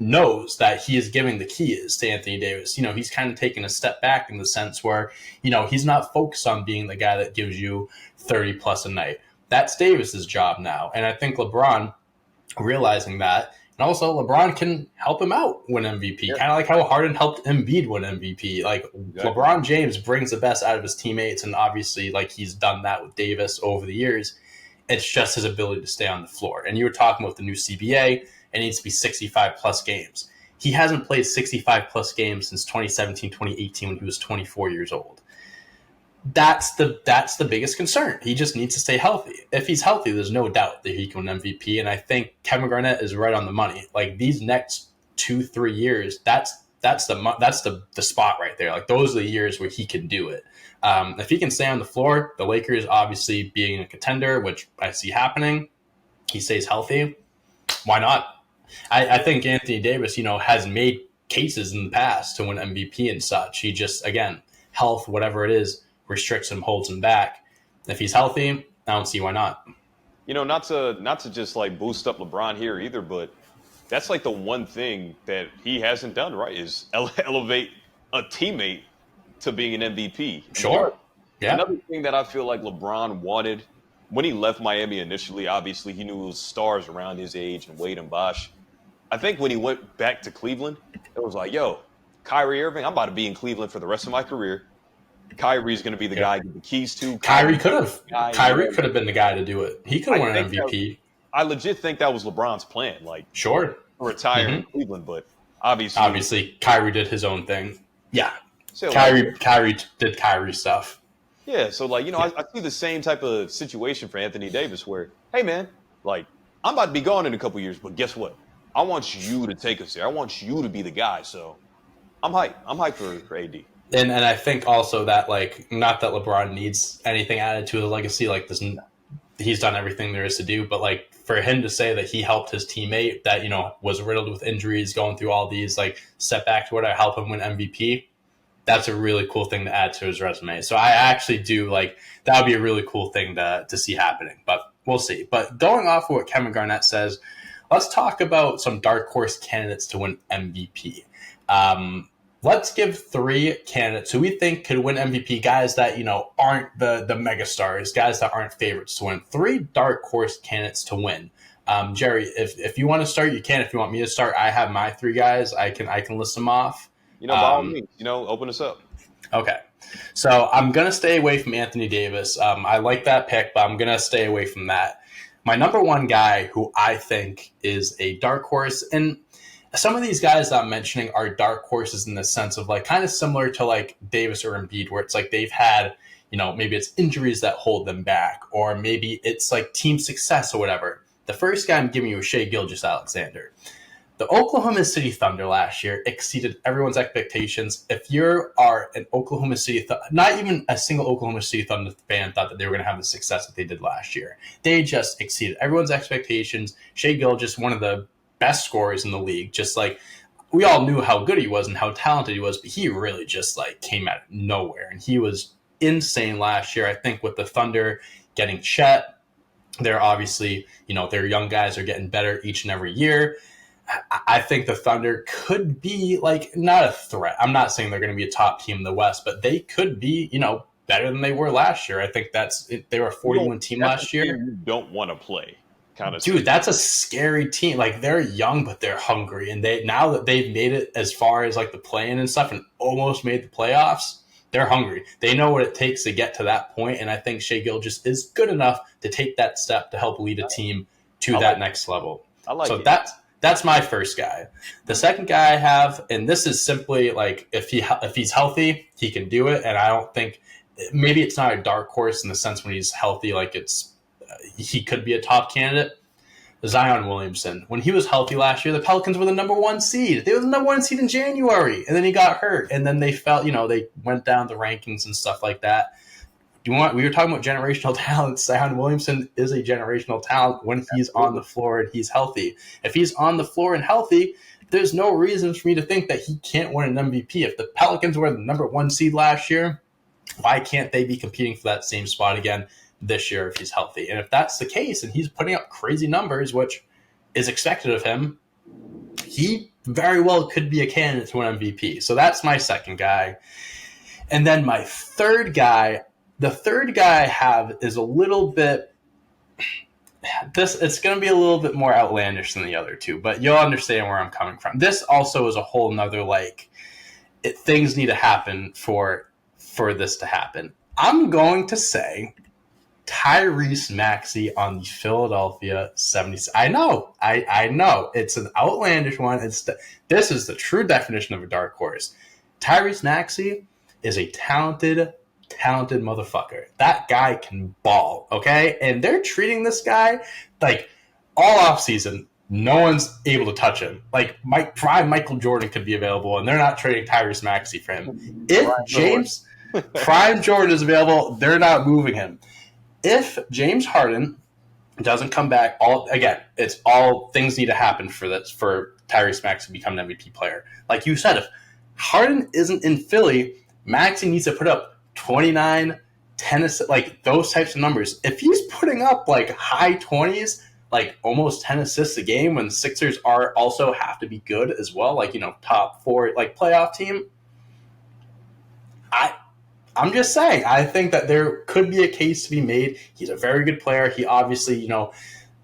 knows that he is giving the keys to Anthony Davis. He's kind of taking a step back in the sense where, he's not focused on being the guy that gives you 30 plus a night. That's Davis's job now. And I think LeBron realizing that, and also LeBron can help him out win MVP, yeah, kind of like how Harden helped Embiid win MVP. Like exactly. LeBron James brings the best out of his teammates, and obviously like he's done that with Davis over the years. It's just his ability to stay on the floor. And you were talking about the new CBA. It needs to be 65 plus games. He hasn't played 65 plus games since 2017, 2018 when he was 24 years old. That's the biggest concern. He just needs to stay healthy. If he's healthy, there's no doubt that he can win MVP. And I think Kevin Garnett is right on the money. Like these next 2-3 years, that's the spot right there. Like those are the years where he can do it. If he can stay on the floor, the Lakers obviously being a contender, which I see happening, he stays healthy. Why not? I think Anthony Davis, has made cases in the past to win MVP and such. He just, again, health, whatever it is, restricts him, holds him back. If he's healthy, I don't see why not. Not to just like boost up LeBron here either, but that's like the one thing that he hasn't done right is elevate a teammate to being an MVP. Sure. Yeah. Another thing that I feel like LeBron wanted when he left Miami initially, obviously he knew it was stars around his age and Wade and Bosh. I think when he went back to Cleveland, it was like, yo, Kyrie Irving, I'm about to be in Cleveland for the rest of my career. Kyrie's going to be the guy I give the keys to. Kyrie could have been the guy to do it. He could have won an MVP. I legit think that was LeBron's plan, like sure, retire in Cleveland, but obviously Kyrie did his own thing. Yeah, so Kyrie did Kyrie stuff. Yeah, so like I see the same type of situation for Anthony Davis, where hey man, like I'm about to be gone in a couple years, but guess what? I want you to take us there. I want you to be the guy. So I'm hyped. I'm hyped for AD. And I think also that like not that LeBron needs anything added to his legacy, like this, he's done everything there is to do, but like for him to say that he helped his teammate that was riddled with injuries, going through all these like setbacks, where to help him win MVP, that's a really cool thing to add to his resume. So I actually do like that would be a really cool thing to see happening, but we'll see. But going off of what Kevin Garnett says, let's talk about some dark horse candidates to win MVP. Let's give 3 candidates who we think could win MVP, guys that, aren't the mega stars, guys that aren't favorites to win. 3 dark horse candidates to win. Jerry, if you want to start, you can. If you want me to start, I have my 3 guys. I can list them off. By all means, open us up. Okay. So I'm going to stay away from Anthony Davis. I like that pick, but I'm going to stay away from that. My number 1 guy who I think is a dark horse, and some of these guys that I'm mentioning are dark horses in the sense of like kind of similar to like Davis or Embiid, where it's like they've had, maybe it's injuries that hold them back, or maybe it's like team success or whatever. The first guy I'm giving you is Shai Gilgeous-Alexander. The Oklahoma City Thunder last year exceeded everyone's expectations. If you are an Oklahoma City, not even a single Oklahoma City Thunder fan thought that they were going to have the success that they did last year. They just exceeded everyone's expectations. Shai Gilgeous, one of the best scorers in the league, just like we all knew how good he was and how talented he was, but he really just like came out of nowhere, and he was insane last year. I think with the Thunder getting Chet, they're obviously, their young guys are getting better each and every year. I think the Thunder could be like not a threat. I'm not saying they're going to be a top team in the West, but they could be, better than they were last year. I think they were a 41 team last year. You don't want to play. Dude, that's a scary team. Like they're young, but they're hungry, and now that they've made it as far as like the play-in and stuff, and almost made the playoffs, they're hungry. They know what it takes to get to that point, and I think Shai Gilgeous is good enough to take that step to help lead a team to that next level. I like it. That's my first guy. The second guy I have, and this is simply like if he's healthy, he can do it, and I don't think maybe it's not a dark horse in the sense when he's healthy, like he could be a top candidate. Zion Williamson. When he was healthy last year, the Pelicans were the number 1 seed. They were the number 1 seed in January, and then he got hurt, and then they felt, they went down the rankings and stuff like that. We were talking about generational talent. Zion Williamson is a generational talent when he's on the floor and he's healthy. If he's on the floor and healthy, there's no reason for me to think that he can't win an MVP. If the Pelicans were the number 1 seed last year, why can't they be competing for that same spot again this year if he's healthy? And if that's the case and he's putting up crazy numbers, which is expected of him, he very well could be a candidate to an MVP. So that's my second guy. And then my third guy, the third guy I have is a little bit it's going to be a little bit more outlandish than the other two, but you'll understand where I'm coming from. This also is a whole nother, things need to happen for this to happen. I'm going to say Tyrese Maxey on the Philadelphia 76ers. I know. It's an outlandish one. This is the true definition of a dark horse. Tyrese Maxey is a talented motherfucker. That guy can ball, okay? And they're treating this guy like all offseason, no one's able to touch him. Like Michael Jordan could be available, and they're not trading Tyrese Maxey for him. If James Prime Jordan is available, they're not moving him. If James Harden doesn't come back, it's all things need to happen for Tyrese Maxey to become an MVP player. Like you said, if Harden isn't in Philly, Maxey needs to put up 29, 10, those types of numbers. If he's putting up high 20s, almost 10 assists a game, when the Sixers are also have to be good as well, top 4 playoff team, I'm just saying, I think that there could be a case to be made. He's a very good player. He obviously,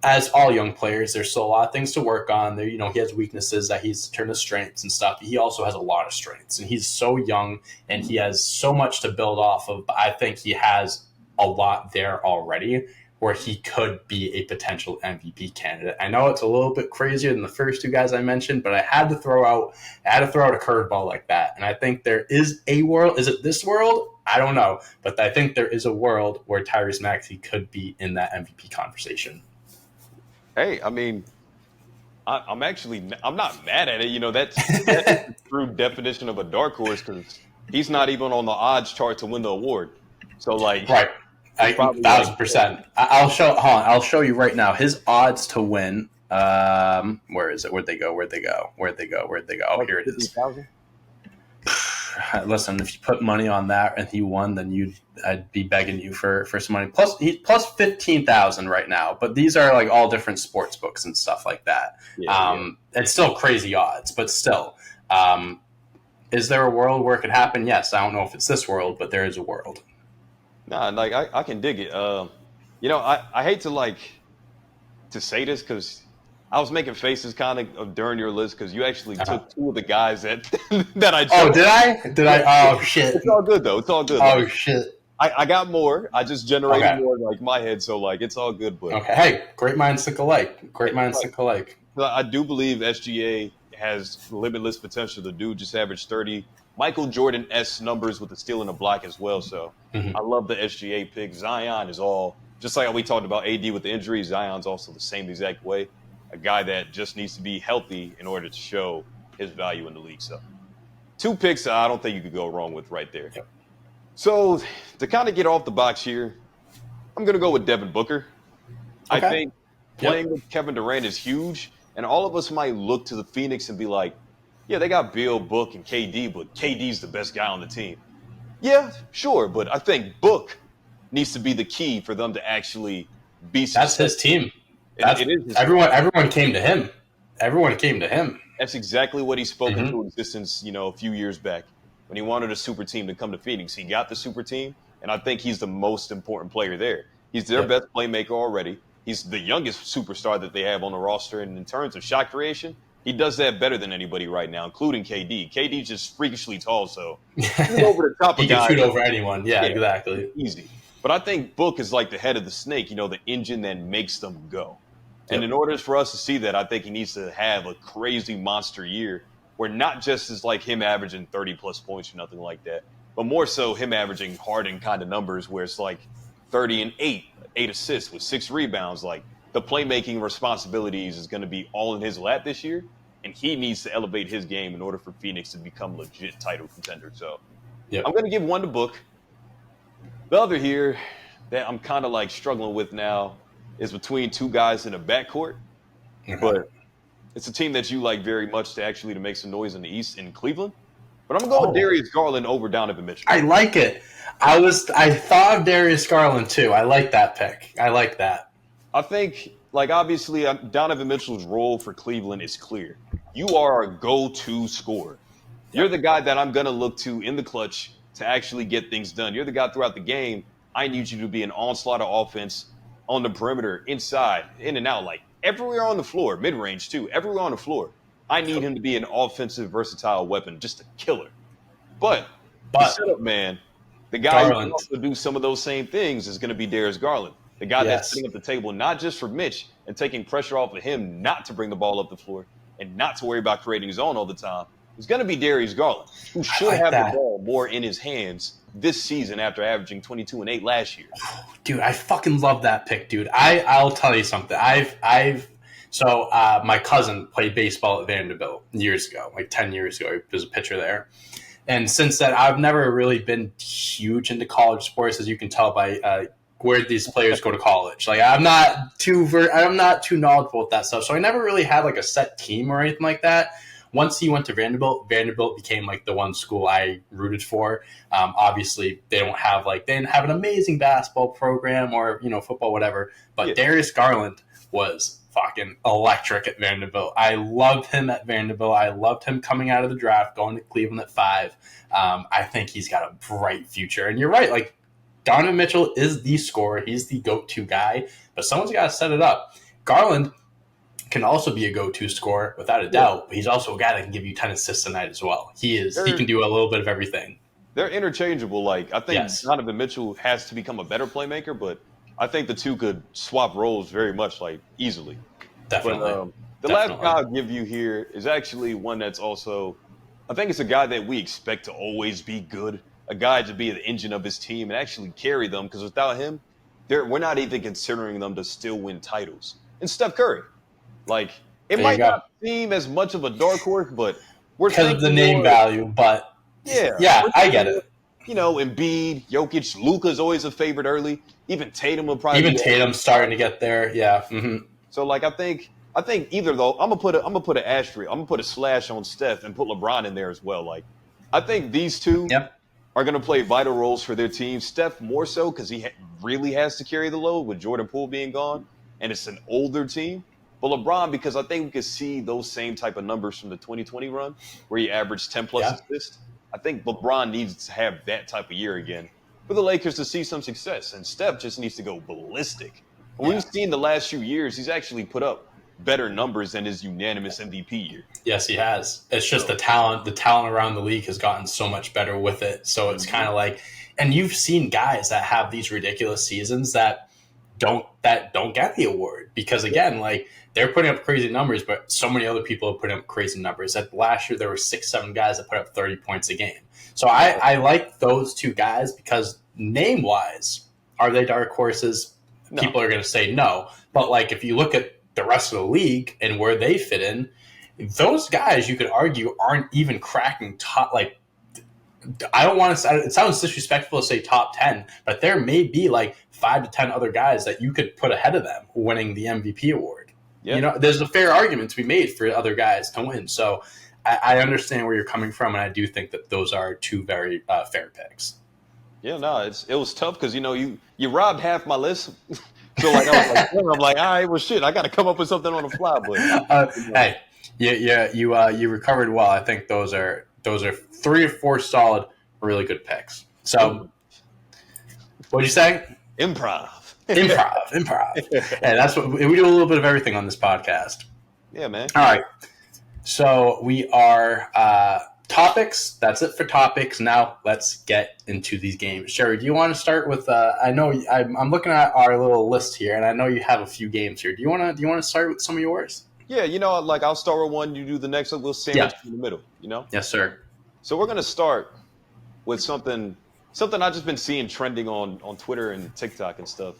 as all young players, there's still a lot of things to work on. There, he has weaknesses that he's turned to strengths and stuff. He also has a lot of strengths, and he's so young, and he has so much to build off of. But I think he has a lot there already where he could be a potential MVP candidate. I know it's a little bit crazier than the first two guys I mentioned, but I had to throw out a curveball like that. And I think there is a world. Is it this world? I don't know, but I think there is a world where Tyrese Maxey could be in that MVP conversation. Hey, I mean, I'm not mad at it. That's the true definition of a dark horse, because he's not even on the odds chart to win the award. So right, 1,000%. I'll show you right now his odds to win. Where is it? Where'd they go? Oh, here it is. Listen, if you put money on that and he won, then I'd be begging you for some money. He's plus 15,000 right now, but these are all different sports books and stuff like that. Yeah. It's still crazy odds, but still, is there a world where it could happen? Yes. I don't know if it's this world, but there is a world. Nah, I can dig it. I hate to say this, because I was making faces kind of during your list, because you actually took two of the guys that that I chose. Oh, did I? Oh, shit. It's all good, though. It's all good. Oh, shit. I got more. I just generated more in my head, so it's all good. But okay, hey, great minds think alike. I do believe SGA has limitless potential. The dude just averaged 30 Michael Jordan-esque numbers with the steal and the block as well. So I love the SGA pick. Zion is all, just like we talked about AD with the injury, Zion's also the same exact way. A guy that just needs to be healthy in order to show his value in the league. So 2 picks I don't think you could go wrong with right there. Yep. So to kind of get off the box here, I'm going to go with Devin Booker. Okay. I think playing with Kevin Durant is huge, and all of us might look to the Phoenix and be like, yeah, they got Bill, Book, and KD, but KD's the best guy on the team. Yeah, sure, but I think Book needs to be the key for them to actually be successful. That's his team. It is everyone came to him. Everyone came to him. That's exactly what he spoke into existence, a few years back when he wanted a super team to come to Phoenix. He got the super team, and I think he's the most important player there. He's their best playmaker already. He's the youngest superstar that they have on the roster, and in terms of shot creation, he does that better than anybody right now, including KD. KD's just freakishly tall, so shoot over the top of guys. He can shoot over anyone. Yeah, exactly. Easy. But I think Book is like the head of the snake, the engine that makes them go. And in order for us to see that, I think he needs to have a crazy monster year where not just is him averaging 30-plus points or nothing like that, but more so him averaging Harden kind of numbers where it's 30 and 8 assists with 6 rebounds. the playmaking responsibilities is going to be all in his lap this year, and he needs to elevate his game in order for Phoenix to become legit title contender. So Yep. I'm going to give one to Book. The other here that I'm kind of like struggling with now is between two guys in the backcourt, but it's a team that you like very much to make some noise in the East in Cleveland. But I'm gonna go with Darius Garland over Donovan Mitchell. I like it. I thought of Darius Garland too. I like that pick. I like that. I think, like, obviously, Donovan Mitchell's role for Cleveland is clear. You are a go-to scorer. You're the guy that I'm going to look to in the clutch to actually get things done. You're the guy throughout the game. I need you to be an onslaught of offense on the perimeter, inside, in and out, like everywhere on the floor, mid-range too, everywhere on the floor. I need him to be an offensive, versatile weapon, just a killer. But the setup man, the guy who can also do some of those same things is going to be Darius Garland. The guy that's setting up the table, not just for Mitch and taking pressure off of him not to bring the ball up the floor and not to worry about creating his own all the time. It's going to be Darius Garland, who should have the ball more in his hands this season after averaging 22 and 8 last year. Dude, I fucking love that pick, dude. I'll tell you something. My cousin played baseball at Vanderbilt years ago, like 10 years ago. He was a pitcher there. And since then, I've never really been huge into college sports, as you can tell by where these players go to college. Like I'm not too knowledgeable with that stuff. So I never really had like a set team or anything like that. Once he went to Vanderbilt became like the one school I rooted for. Obviously, they didn't have an amazing basketball program or football, whatever. But Darius Garland was fucking electric at Vanderbilt. I loved him at Vanderbilt. I loved him coming out of the draft, going to Cleveland at 5. I think he's got a bright future. And you're right, like Donovan Mitchell is the scorer. He's the go-to guy, but someone's got to set it up. Garland can also be a go-to scorer without a doubt, but he's also a guy that can give you 10 assists a night as well. He can do a little bit of everything. They're interchangeable. Like I think Donovan Mitchell has to become a better playmaker, but I think the two could swap roles very much, like easily. Definitely. But last guy I'll give you here is actually one that's also, I think it's a guy that we expect to always be good, a guy to be the engine of his team and actually carry them, because without him, we're not even considering them to still win titles. And Steph Curry. Like, it might not seem as much of a dark horse, but we're because of the name value, but yeah, I get it. Embiid, Jokic, Luka's always a favorite early. Even Tatum will probably. Even Tatum's starting to get there. Yeah. Mm-hmm. So like I think either though I'm gonna put an asterisk. I'm gonna put a slash on Steph and put LeBron in there as well. Like I think these two are gonna play vital roles for their team. Steph more so because he really has to carry the load with Jordan Poole being gone, and it's an older team. But LeBron, because I think we could see those same type of numbers from the 2020 run where he averaged 10 plus assists. I think LeBron needs to have that type of year again for the Lakers to see some success. And Steph just needs to go ballistic. And we've seen the last few years, he's actually put up better numbers than his unanimous MVP year. Yes, he has. It's just the talent around the league has gotten so much better with it. So it's kind of like, and you've seen guys that have these ridiculous seasons that don't get the award because again, like they're putting up crazy numbers, but so many other people are putting up crazy numbers. Like last year, there were 6-7 guys that put up 30 points a game. So I like those two guys because name-wise, are they dark horses? No. People are going to say no. But like if you look at the rest of the league and where they fit in, those guys you could argue aren't even cracking top. Like I don't want to. It sounds disrespectful to say top 10, but there may be like 5 to 10 other guys that you could put ahead of them winning the MVP award. Yep. There's a fair argument to be made for other guys to win. So I understand where you're coming from, and I do think that those are two very fair picks. Yeah, no, it was tough because you robbed half my list. So like I'm like, all right, well shit, I got to come up with something on the fly. But hey, you recovered well. I think those are 3 or 4 solid, really good picks. So, what'd you say? Improv. And that's what we do, a little bit of everything on this podcast. Yeah, man. All right. So we are topics. That's it for topics. Now let's get into these games. Sherry, do you want to start with? I know I'm looking at our little list here, and I know you have a few games here. Do you want to start with some of yours? Yeah, like I'll start with one. You do the next one. We'll sandwich in the middle. Yes, sir. So we're gonna start with something I've just been seeing trending on Twitter and TikTok and stuff.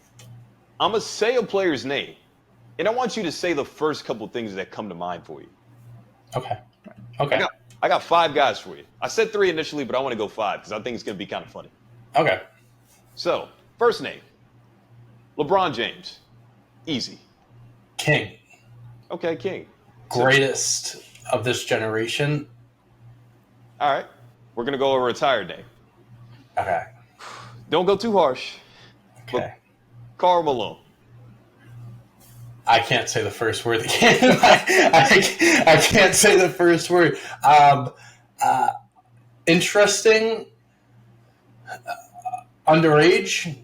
I'm going to say a player's name, And I want you to say the first couple things that come to mind for you. Okay. I Okay. got, I got 5 guys for you. I said 3 initially, but I want to go 5 because I think it's going to be kind of funny. Okay. So, first name, LeBron James. Easy. King. Okay, King. Greatest of this generation. All right. We're going to go over retired name. Okay. Don't go too harsh. Okay. Karl Malone. I can't say the first word again. I can't say the first word. Interesting. Underage.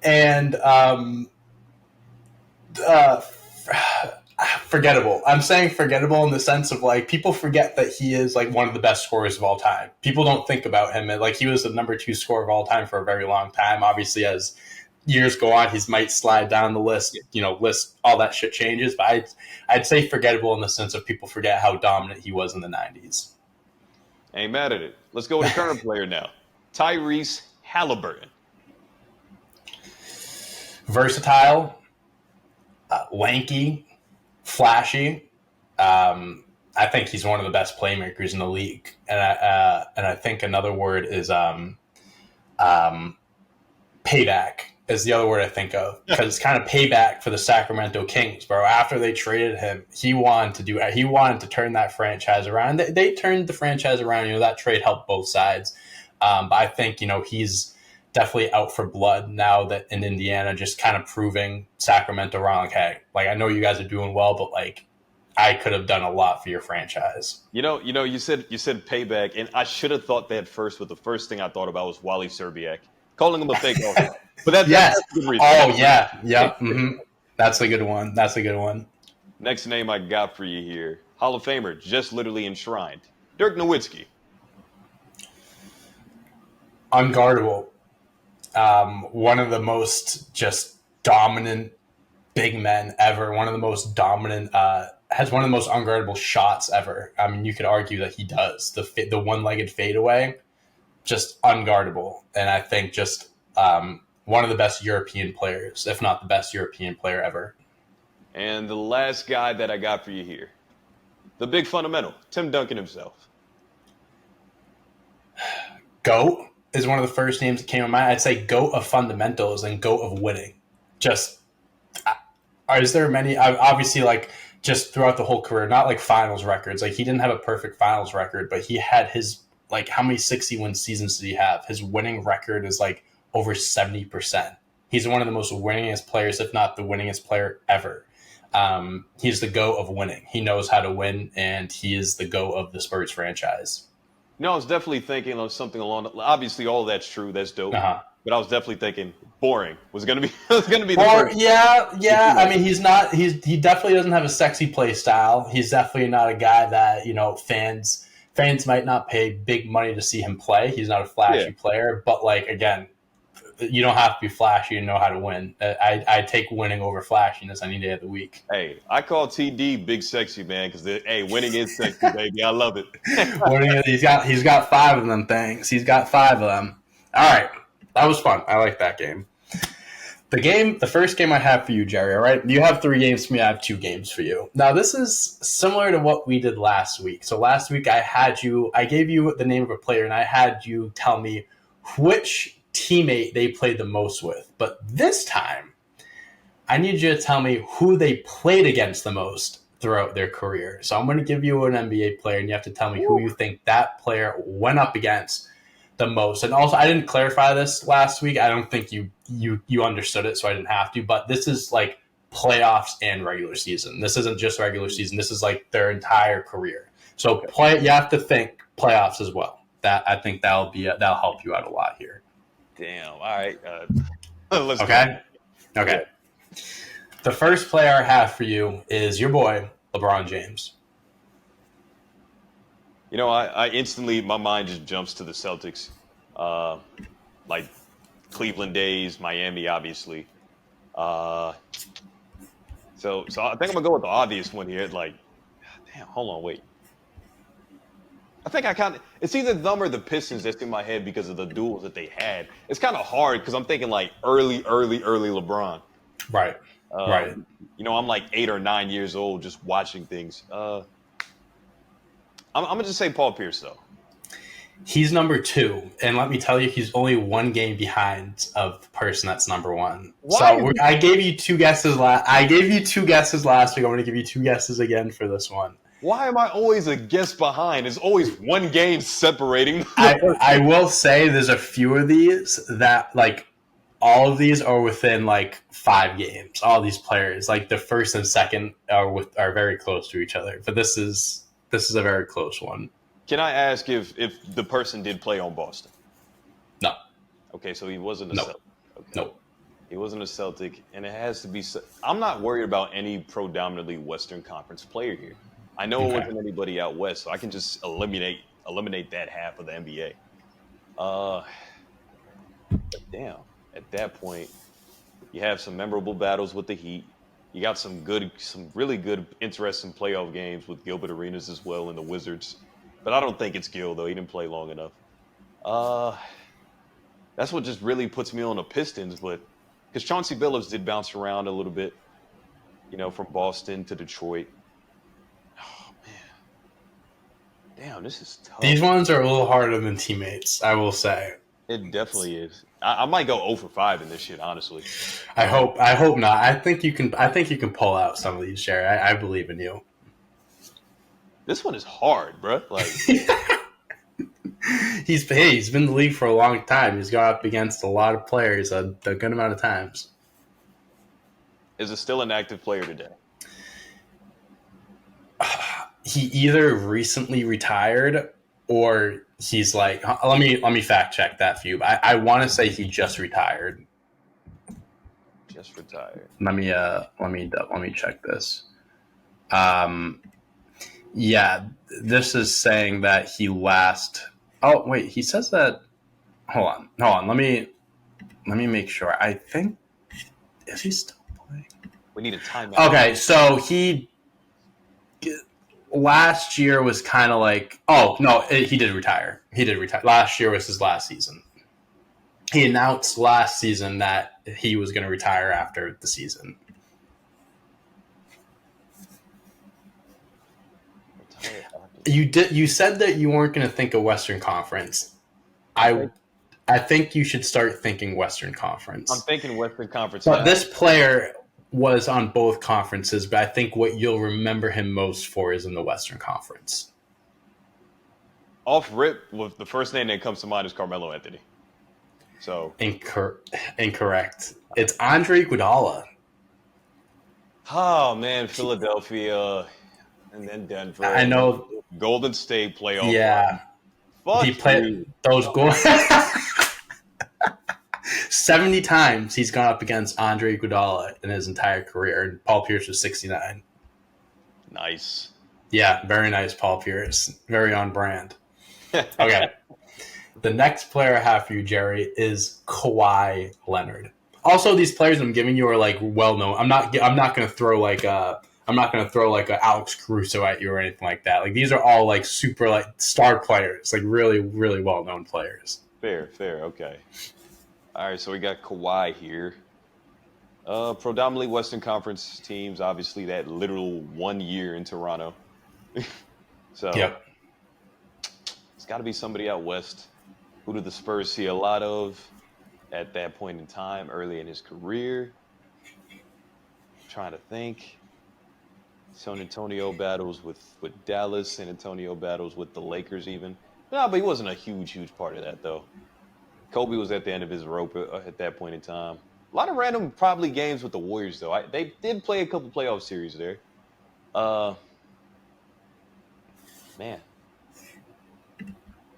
And forgettable. I'm saying forgettable in the sense of like people forget that he is like one of the best scorers of all time. People don't think about him. Like he was the number 2 scorer of all time for a very long time. Obviously, as years go on, he might slide down the list. List all that shit changes. But I'd say forgettable in the sense of people forget how dominant he was in the 90s. Ain't mad at it. Let's go with the current player now. Tyrese Halliburton. Versatile, lanky, flashy. I think he's one of the best playmakers in the league, and I think another word is payback is the other word I think of, because it's kind of payback for the Sacramento Kings, bro. After they traded him, he wanted to turn that franchise around. They turned the franchise around. That trade helped both sides, but I think he's definitely out for blood now that in Indiana, just kind of proving Sacramento wrong. Like, hey, like I know you guys are doing well, but like I could have done a lot for your franchise. You said payback, and I should have thought that first, but the first thing I thought about was Wally Szczerbiak. Calling him a fake also. But that's a good reason. Oh, yeah. Yep. Mm-hmm. That's a good one. Next name I got for you here. Hall of Famer, just literally enshrined. Dirk Nowitzki. Unguardable. One of the most just dominant big men ever. One of the most dominant, has one of the most unguardable shots ever. I mean, you could argue that he does. The one-legged fadeaway, just unguardable. And I think just one of the best European players, if not the best European player ever. And the last guy that I got for you here, the big fundamental, Tim Duncan himself. GOAT is one of the first names that came to mind. I'd say GOAT of fundamentals and GOAT of winning. Is there many? Obviously, like just throughout the whole career, not like finals records. Like he didn't have a perfect finals record, but he had his, like, how many 60-win seasons did he have? His winning record is like over 70%. He's one of the most winningest players, if not the winningest player ever. He's the GOAT of winning. He knows how to win, and he is the GOAT of the Spurs franchise. I was definitely thinking of something along. Obviously, all of that's true. That's dope. But I was definitely thinking boring was going to be the first. Yeah. I mean, he definitely doesn't have a sexy play style. He's definitely not a guy that fans might not pay big money to see him play. He's not a flashy player, but like again, you don't have to be flashy and know how to win. I take winning over flashiness any day of the week. Hey, I call TD big sexy, man, because winning is sexy, baby. I love it. He's got 5 of them things. He's got 5 of them. All right, that was fun. I like that game. The first game I have for you, Jerry. All right, you have 3 games for me. I have 2 games for you. Now, this is similar to what we did last week. So last week I gave you the name of a player, and I had you tell me which teammate they played the most with. But this time, I need you to tell me who they played against the most throughout their career. So I'm going to give you an NBA player, and you have to tell me who you think that player went up against the most. And also, I didn't clarify this last week. I don't think you understood it, so I didn't have to. But this is like playoffs and regular season. This isn't just regular season. This is like their entire career. So you have to think playoffs as well. I think that'll help you out a lot here. Damn. All right. Let's go. Okay. The first player I have for you is your boy, LeBron James. I instantly, my mind just jumps to the Celtics. Like Cleveland days, Miami, obviously. So I think I'm going to go with the obvious one here. Like, damn, hold on, wait. I think it's either them or the Pistons that's in my head because of the duels that they had. It's kind of hard because I'm thinking like early LeBron. Right. Right. I'm like 8 or 9 years old just watching things. I'm gonna just say Paul Pierce though. He's number 2, and let me tell you, he's only one game behind of the person that's number 1. Why is So I gave you 2 guesses I gave you 2 guesses last week. I'm going to give you 2 guesses again for this one. Why am I always a guess behind? There's always one game separating. I will say there's a few of these that like all of these are within like 5 games. All these players, like the first and second, are very close to each other. But this is a very close one. Can I ask if the person did play on Boston? No. Okay, so he wasn't a No. Celtic. Okay. Nope. He wasn't a Celtic, and it has to be. I'm not worried about any predominantly Western Conference player here. I know it wasn't anybody out west, so I can just eliminate that half of the NBA. But damn, at that point, you have some memorable battles with the Heat. You got some really good, interesting playoff games with Gilbert Arenas as well and the Wizards. But I don't think it's Gil though. He didn't play long enough. That's what just really puts me on the Pistons, but because Chauncey Billups did bounce around a little bit, from Boston to Detroit. Oh man, damn, this is tough. These ones are a little harder than teammates, I will say. It definitely is. I might go 0 for 5 in this shit, honestly. I hope not. I think you can pull out some of these, Jerry. I believe in you. This one is hard, bro. Like he's been in the league for a long time. He's gone up against a lot of players a good amount of times. Is it still an active player today? He either recently retired or he's like. Let me fact check that for you. I want to say he just retired. Just retired. Let me check this. Yeah, this is saying that he last. Oh wait, he says that. Hold on. Let me make sure. I think is he still playing? We need a timeout. Okay, so he last year was kind of like. Oh no, he did retire. Last year was his last season. He announced last season that he was going to retire after the season. You said that you weren't going to think of Western Conference. I think you should start thinking Western Conference. I'm thinking Western Conference. But this player was on both conferences, but I think what you'll remember him most for is in the Western Conference. Off rip, with the first name that comes to mind is Carmelo Anthony. So incorrect. It's Andre Iguodala. Oh man, Philadelphia, and then Denver. I know. Golden State playoff. Yeah. Fuck he played those goals. 70 times he's gone up against Andre Iguodala in his entire career. And Paul Pierce was 69. Nice. Yeah, very nice, Paul Pierce. Very on brand. Okay. The next player I have for you, Jerry, is Kawhi Leonard. Also, these players I'm giving you are like well known. I'm not going to throw like a Alex Caruso at you or anything like that. Like these are all like super like star players, like really really well known players. Fair. Okay. All right, so we got Kawhi here. Predominantly Western Conference teams. Obviously, that literal 1 year in Toronto. So yep. It's got to be somebody out west. Who did the Spurs see a lot of at that point in time, early in his career? I'm trying to think. San Antonio battles with Dallas. San Antonio battles with the Lakers even. No, but he wasn't a huge part of that, though. Kobe was at the end of his rope at that point in time. A lot of random probably games with the Warriors, though. They did play a couple playoff series there. Man.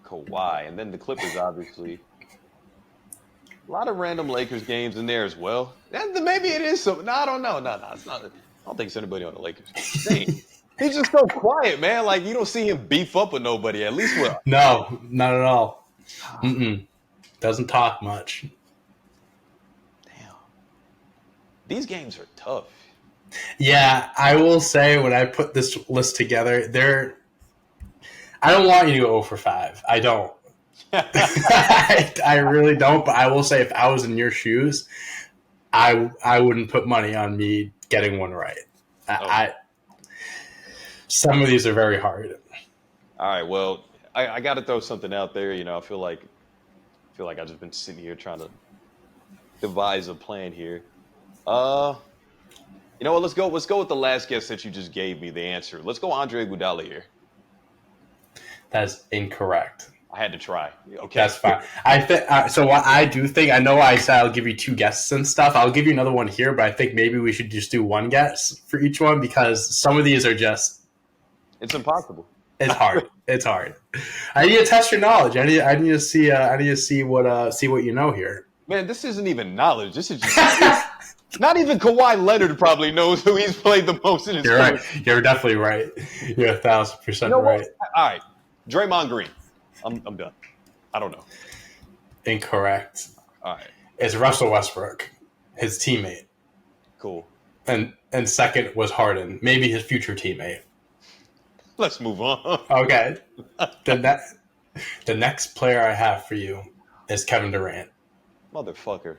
Kawhi. And then the Clippers, obviously. A lot of random Lakers games in there as well. And maybe it is something. No, I don't know. No, it's not. I don't think it's anybody on the Lakers. Dang. He's just so quiet, man. Like, you don't see him beef up with nobody. At least with... No, not at all. Mm-mm. Doesn't talk much. Damn. These games are tough. Yeah, I will say when I put this list together, I don't want you to go 0 for 5. I don't. I really don't, but I will say if I was in your shoes, I wouldn't put money on me getting one right. Oh, Some of these are very hard. all right. Well, I got to throw something out there. I feel like I've just been sitting here trying to devise a plan here. Uh, you know what? Let's go with the last guess that you just gave me the answer. Let's go Andre Iguodala here. That's incorrect. I had to try. Okay. That's fine. I think so. What I do think, I know I said I'll give you 2 guesses and stuff. I'll give you another one here, but I think maybe we should just do 1 guess for each one because some of these are just. It's impossible. It's hard. It's hard. I need to test your knowledge. I need to see. I need to see what you know here. Man, this isn't even knowledge. This is just not even Kawhi Leonard probably knows who he's played the most in his You're career. right. You're definitely right. You're 1,000% right. All right. Draymond Green. I'm done. I don't know. Incorrect. All right. It's Russell Westbrook, his teammate, Cool. and second was Harden, maybe his future teammate. Let's move on. Okay. The next player I have for you is Kevin Durant. Motherfucker.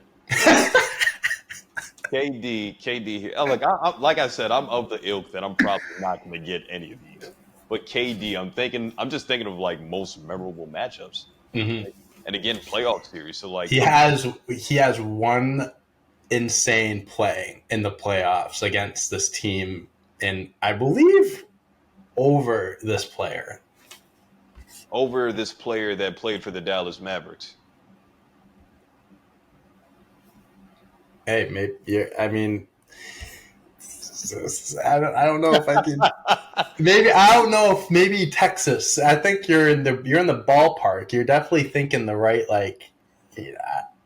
KD here. Look, like I said, I'm of the ilk that I'm probably not going to get any of these. But KD, I'm just thinking of like most memorable matchups, Mm-hmm. and again, playoff series. So like, He has one insane play in the playoffs against this team, and I believe over this player. over this player that played for the Dallas Mavericks. Hey, maybe I mean, I don't know if I can. Maybe I don't know if maybe Texas. I think you're in the ballpark. You're definitely thinking the right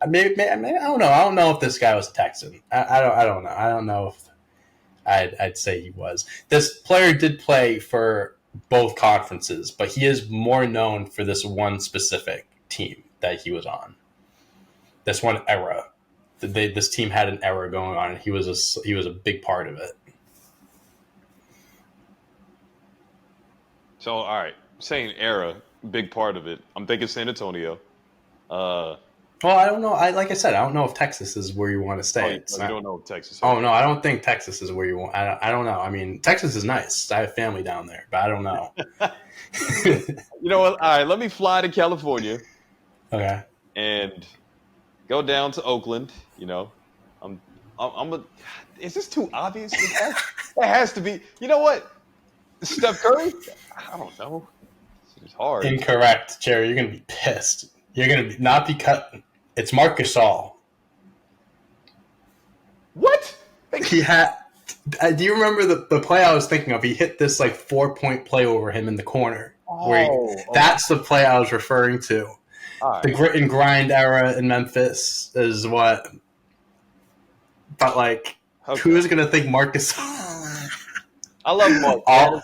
maybe I don't know. I don't know if this guy was a Texan. I don't know. I don't know if I'd say he was. This player did play for both conferences, but he is more known for this one specific team that he was on. This one era. This team had an era going on, and he was a big part of it. So all right, saying era, big part of it. I'm thinking San Antonio. Well, I don't know. Like I said, I don't know if Texas is where you want to stay. You don't know Texas. Oh no, I don't think Texas is where you want. I don't know. I mean, Texas is nice. I have family down there, but I don't know. You know what? All right, let me fly to California. Okay. And go down to Oakland. Is this too obvious? It has to be. You know what? Steph Curry? I don't know. It's hard. Incorrect, Jerry. You're gonna be pissed. You're gonna not be cut. It's Marc Gasol. What? He had. Do you remember the play I was thinking of? He hit this 4-point play over him in the corner. That's the play I was referring to. Right. The grit and grind era in Memphis is what. But who's gonna think Marc Gasol? I love Marc.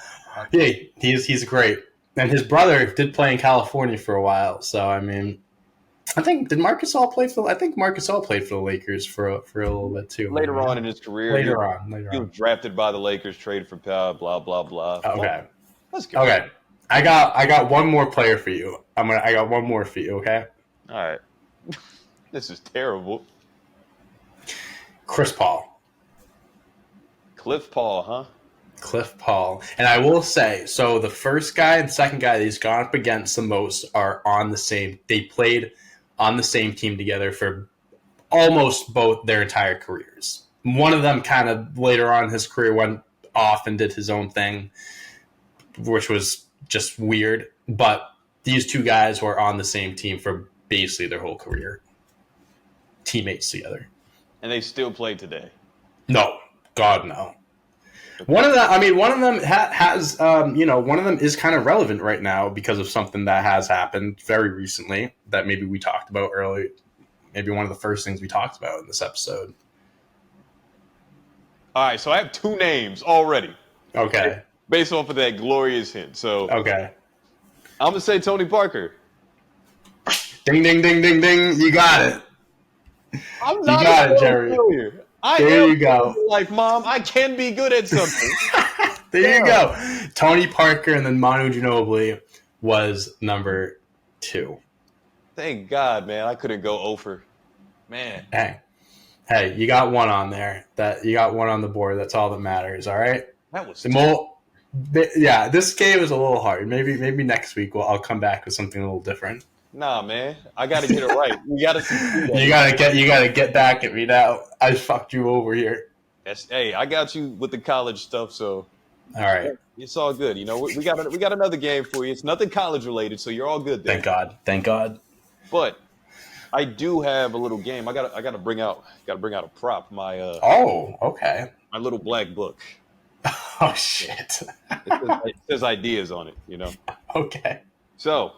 Yeah, he's great, and his brother did play in California for a while. So I mean, did Marc Gasol play for? I think Marc Gasol played for the Lakers for a little bit too. Later on in his career, he was drafted by the Lakers, traded for Powell, blah blah blah. Okay, let's go. Okay, I got one more player for you. I got one more for you. Okay. All right. This is terrible. Chris Paul. Cliff Paul, huh? Cliff Paul. And I will say, so the first guy and second guy that he's gone up against the most are on the same. They played on the same team together for almost both their entire careers. One of them kind of later on in his career went off and did his own thing, which was just weird. But these two guys were on the same team for basically their whole career. Teammates together. And they still play today? No. God, no. One of them has, one of them is kind of relevant right now because of something that has happened very recently that maybe we talked about earlier. Maybe one of the first things we talked about in this episode. All right, so I have 2 names already. Okay. Based off of that glorious hint. So okay. I'm going to say Tony Parker. Ding, ding, ding, ding, ding. You got it. I'm not you got it, Jerry. There you go. Mom, I can be good at something. There you go. Tony Parker and then Manu Ginobili was number 2. Thank God, man. I couldn't go over. Man. Hey, Hey, you got one on there. That you got one on the board. That's all that matters. All right. That was The tough. yeah, this game is a little hard. Maybe next week I'll come back with something a little different. Nah, man. I got to get it right. We got to succeed at You it. gotta get back at me now. I fucked you over here. Hey, I got you with the college stuff, so All right. it's all good. We got another game for you. It's nothing college related, so you're all good there. Thank God. Thank God. But I do have a little game. I gotta bring out a prop. Oh, okay. My little black book. Oh shit. It says ideas on it. Okay. So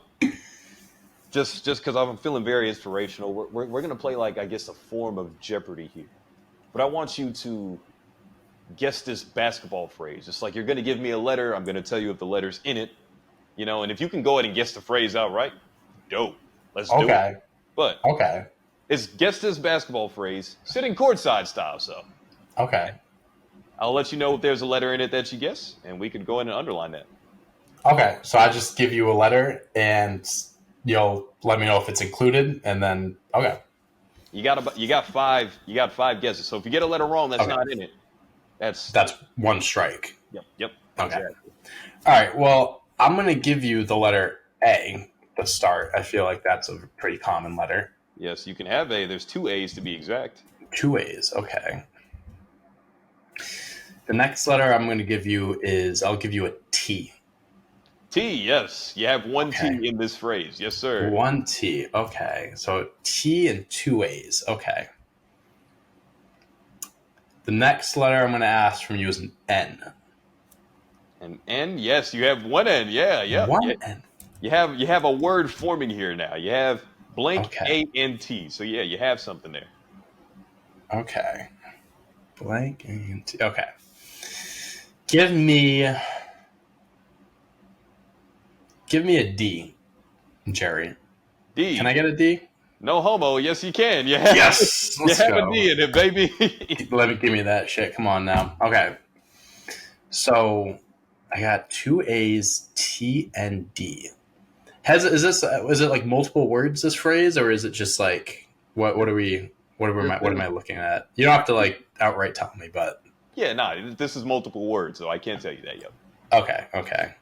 just because I'm feeling very inspirational, we're gonna play like I guess a form of Jeopardy here. But I want you to guess this basketball phrase. It's like you're gonna give me a letter. I'm gonna tell you if the letter's in it. And if you can go ahead and guess the phrase outright, dope. Let's do it. Okay. But Okay. it's guess this basketball phrase, sitting courtside style. So Okay. I'll let you know if there's a letter in it that you guess, and we could go ahead and underline that. Okay. So I just give you a letter and you'll let me know if it's included and then okay. You got five guesses. So if you get a letter wrong that's Okay. not in it, that's one strike. yep. Okay. Exactly. All right. Well, I'm going to give you the letter A to start. I feel like that's a pretty common letter. Yes, you can have A. There's two A's to be exact. Two A's. Okay. The next letter I'm going to give you I'll give you a T. T, yes. You have one Okay. T in this phrase. Yes, sir. One T. Okay. So T and two A's. Okay. The next letter I'm going to ask from you is an N. An N, yes, you have one N. Yeah. One N. You have a word forming here now. You have blank Okay. A-N-T. So yeah, you have something there. Okay. Blank and T. Okay. Give me a D, Jerry. D. Can I get a D? No homo. Yes, you can. You have, Yes. you Let's have go. a D in it, baby. Give me that shit. Come on now. Okay. So I got two A's, T and D. Is it like multiple words, this phrase, or is it just like what am I looking at? You don't have to like outright tell me, but Yeah, this is multiple words, so I can't tell you that yet. okay.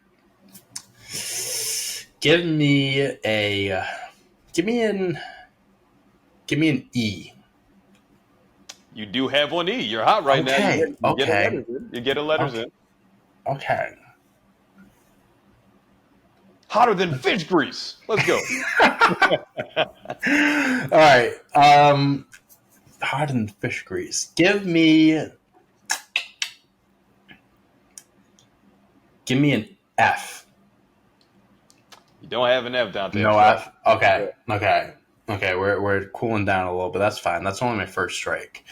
Give me an E. You do have one E. You're hot right now. You get Okay. letters in. You get letters in. Okay. Hotter than fish grease. Let's go. All right. Hardened fish grease. Give me an F. You don't have an F, Dante. No F. Okay. We're cooling down a little bit. That's fine. That's only my first strike.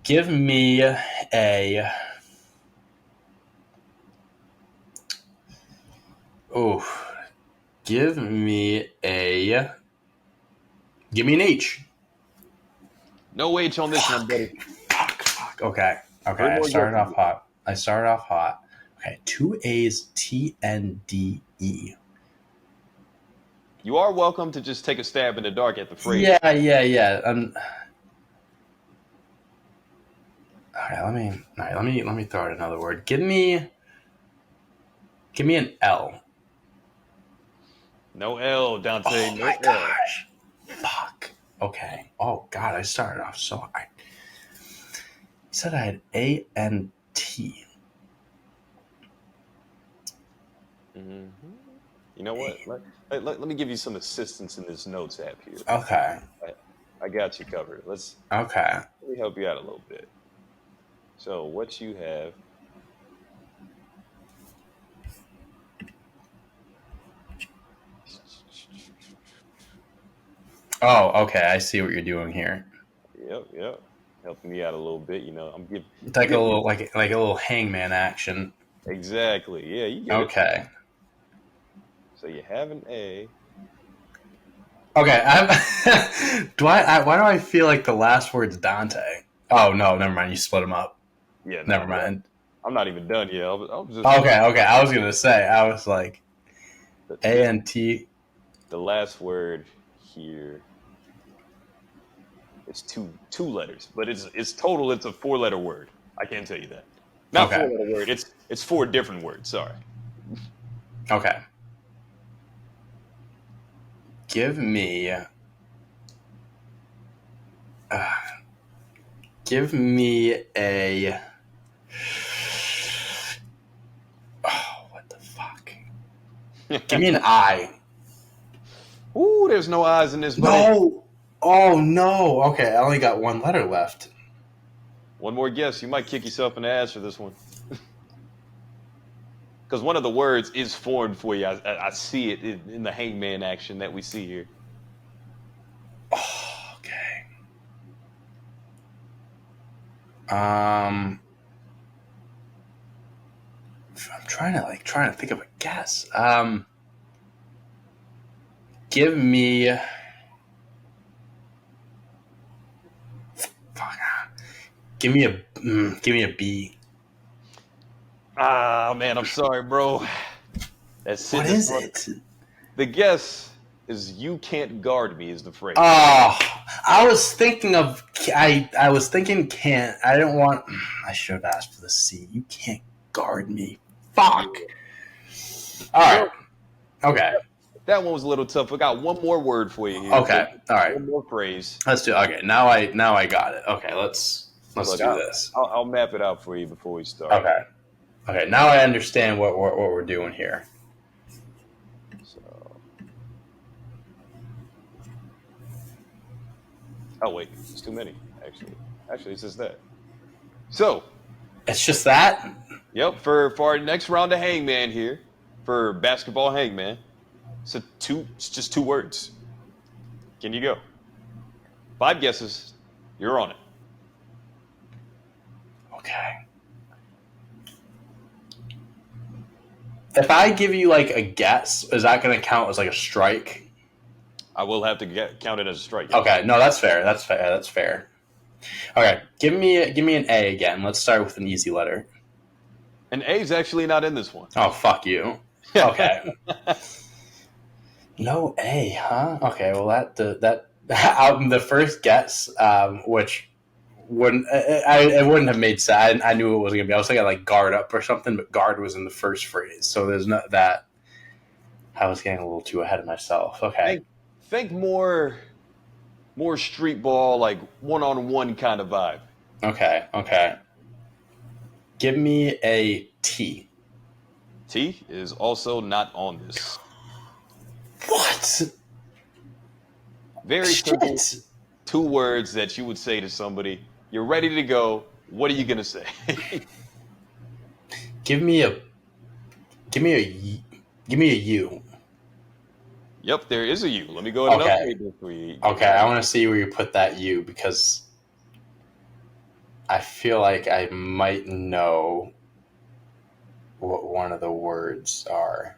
Give me a. Oh, give me an H. No H on this one, buddy. Fuck. Okay. I started off hot. Okay. Two A's, T and D E. You are welcome to just take a stab in the dark at the phrase. Yeah. All right. Let me throw out another word. Give me an L. No L, Dante. Oh no my L. gosh. Fuck. Okay. Oh God, I started off so hard. You said I had A and T. Mm-hmm. You know what? Let me give you some assistance in this notes app here. Okay. I got you covered. Okay. Let me help you out a little bit. So what you have. Oh, okay. I see what you're doing here. Yep. Helping me out a little bit. I'm giving. It's like a little hangman action. Exactly. Yeah, you get it. Okay. So you have an A. Okay. Why do I feel like the last word's Dante? Oh no, never mind. You split them up. Yeah. Never mind. I'm not even done yet. I was just. Okay. I was gonna say. I was like, A and T. The last word here. It's two letters, but it's total. It's a 4-letter word. I can't tell you that. Not Okay. 4-letter word. It's 4 different words. Sorry. Okay. Give me. Give me a. Oh, what the fuck? Give me an I. Ooh, there's no I's in this, buddy. No. Oh no. Okay, I only got 1 letter left. One more guess. You might kick yourself in the ass for this one. Because one of the words is formed for you. I see it in the hangman action that we see here. Oh, okay. I'm trying to think of a guess. Give me. Fuck. Give me a B. Ah, man, I'm sorry, bro. That's What is it? The guess is "you can't guard me" is the phrase. Oh, I was thinking of I was thinking can't. I didn't want. I should have asked for the C. You can't guard me. Fuck. All right. Okay. That one was a little tough. We got one more word for you here. Okay. All right. One more phrase. Let's do. Okay. Now I got it. Okay. Let's do this. I'll map it out for you before we start. Okay. Okay. Now I understand what we're doing here. So. Oh wait, it's too many. Actually, it's just that. So. It's just that. Yep. For our next round of Hangman here, for basketball Hangman, it's just 2 words. Can you go? 5 guesses. You're on it. Okay. If I give you like a guess, is that going to count as like a strike? I will have to count it as a strike. Okay, no, that's fair. That's fair. Okay, give me an A again. Let's start with an easy letter. An A is actually not in this one. Oh, fuck you. Okay. No A, huh? Okay, well that the first guess, which wouldn't it wouldn't have made sense. I knew it wasn't gonna be. I was thinking like guard up or something, but guard was in the first phrase, so there's not that. I was getting a little too ahead of myself. Okay. Think more street ball, like one-on-one kind of vibe. Okay. Give me a T. T is also not on this. What? Very simple. 2 words that you would say to somebody. You're ready to go. What are you gonna say? Give me a U. Yep, there is a U. Let me go ahead and update this for you. Okay, I want to see where you put that U because I feel like I might know what one of the words are.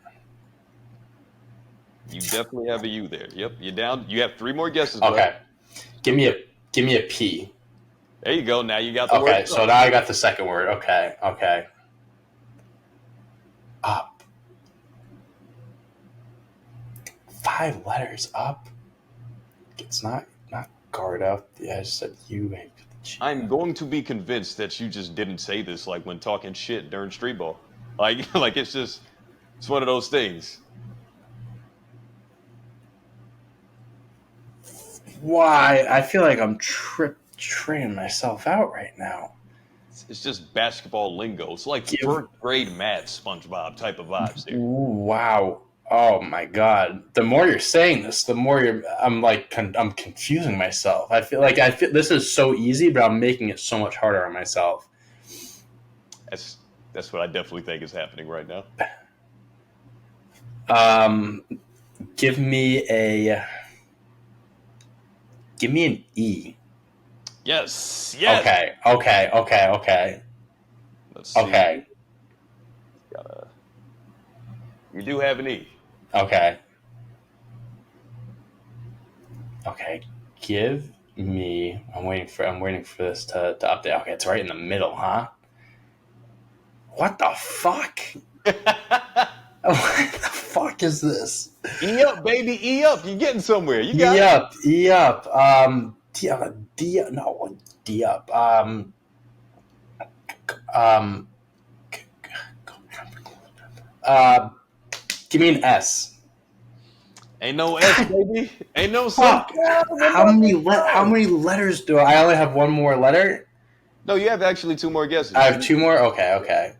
You definitely have a U there. Yep, you're down. You have 3 more guesses. Okay, left. give me a P. There you go. Now you got the word. Okay, so now I got the second word. Okay. Up. 5 letters up. It's not guard up. Yeah, I just said U. I'm going to be convinced that you just didn't say this like when talking shit during street ball. Like it's one of those things. Why? I feel like I'm training myself out right now. It's just basketball lingo. It's like first grade math, SpongeBob type of vibes there. Wow. Oh my God. The more you're saying this, the more I'm confusing myself. I feel this is so easy, but I'm making it so much harder on myself. That's what I definitely think is happening right now. Give me an E. Yes. Okay. Let's see. Okay. You do have an E. Okay. Give me. I'm waiting for this to update. Okay, it's right in the middle, huh? What the fuck? What the fuck is this? E up, baby. E up. You're getting somewhere. You got E up. Diop. Um, uh, Give me an S. Ain't no S, baby. Ain't no Fuck. sunshine when How the many sun how shines. many letters do I only have one more letter? No, you have actually two more I guesses. have two more? Okay.